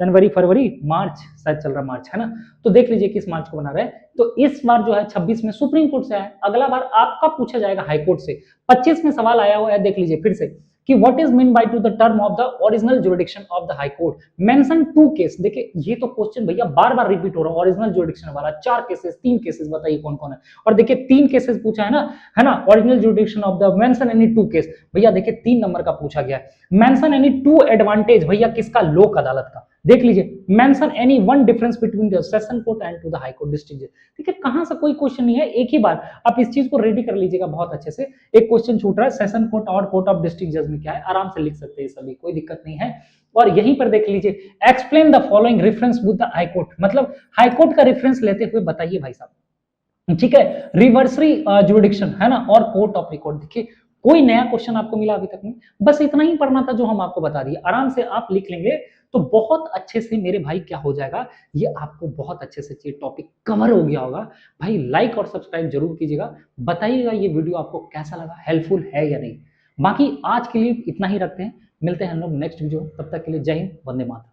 जनवरी फरवरी मार्च शायद चल रहा, मार्च है ना, तो देख लीजिए किस मार्च को बना रहे हैं। तो इस बार जो है 26 में सुप्रीम कोर्ट से है, अगला बार आपका पूछा जाएगा हाई कोर्ट से। 25 में सवाल आया हुआ है, देख लीजिए फिर से कि what is mean by to the term of the original jurisdiction of the high court, mention 2 case. देखिए ये तो क्वेश्चन भैया बार बार रिपीट हो रहा है, ओरिजिनल जुरिडिक्शन वाला 4 केसेस 3 केसेस बताइए कौन कौन है। और देखिए 3 केसेस पूछा है ना, original jurisdiction of the mention any 2 case, भैया देखिए 3 नंबर का पूछा गया है। मेंशन एनी 2 एडवांटेज, भैया किसका, लोक अदालत का, देख लीजिए। Mention any 1 difference between the session court and to the high court district जज। ठीक है, कहां से कोई क्वेश्चन नहीं है, एक ही बार आप इस चीज को रेडी कर लीजिएगा बहुत अच्छे से। एक क्वेश्चन छूट रहा है, सेशन कोर्ट और कोर्ट ऑफ डिस्ट्रिक्ट जज में क्या है, आराम से लिख सकते हैं सभी, कोई दिक्कत नहीं है। और यहीं पर देख लीजिए, explain the following reference with the high court, मतलब हाई कोर्ट का रेफरेंस लेते हुए बताइए भाई साहब। ठीक है, रिवर्सरी जुरिडिक्शन है ना, और कोर्ट ऑफ रिकॉर्ड। देखिए कोई नया क्वेश्चन आपको मिला अभी तक में, बस इतना ही पढ़ना था जो हम आपको बता दिए, आराम से आप लिख लेंगे तो बहुत अच्छे से मेरे भाई क्या हो जाएगा, ये आपको बहुत अच्छे से ये टॉपिक कवर हो गया होगा। भाई लाइक और सब्सक्राइब जरूर कीजिएगा, बताइएगा ये वीडियो आपको कैसा लगा, हेल्पफुल है या नहीं। बाकी आज के लिए इतना ही रखते हैं, मिलते हैं हम लोग नेक्स्ट वीडियो, तब तक के लिए जय हिंद, वंदे मातरम।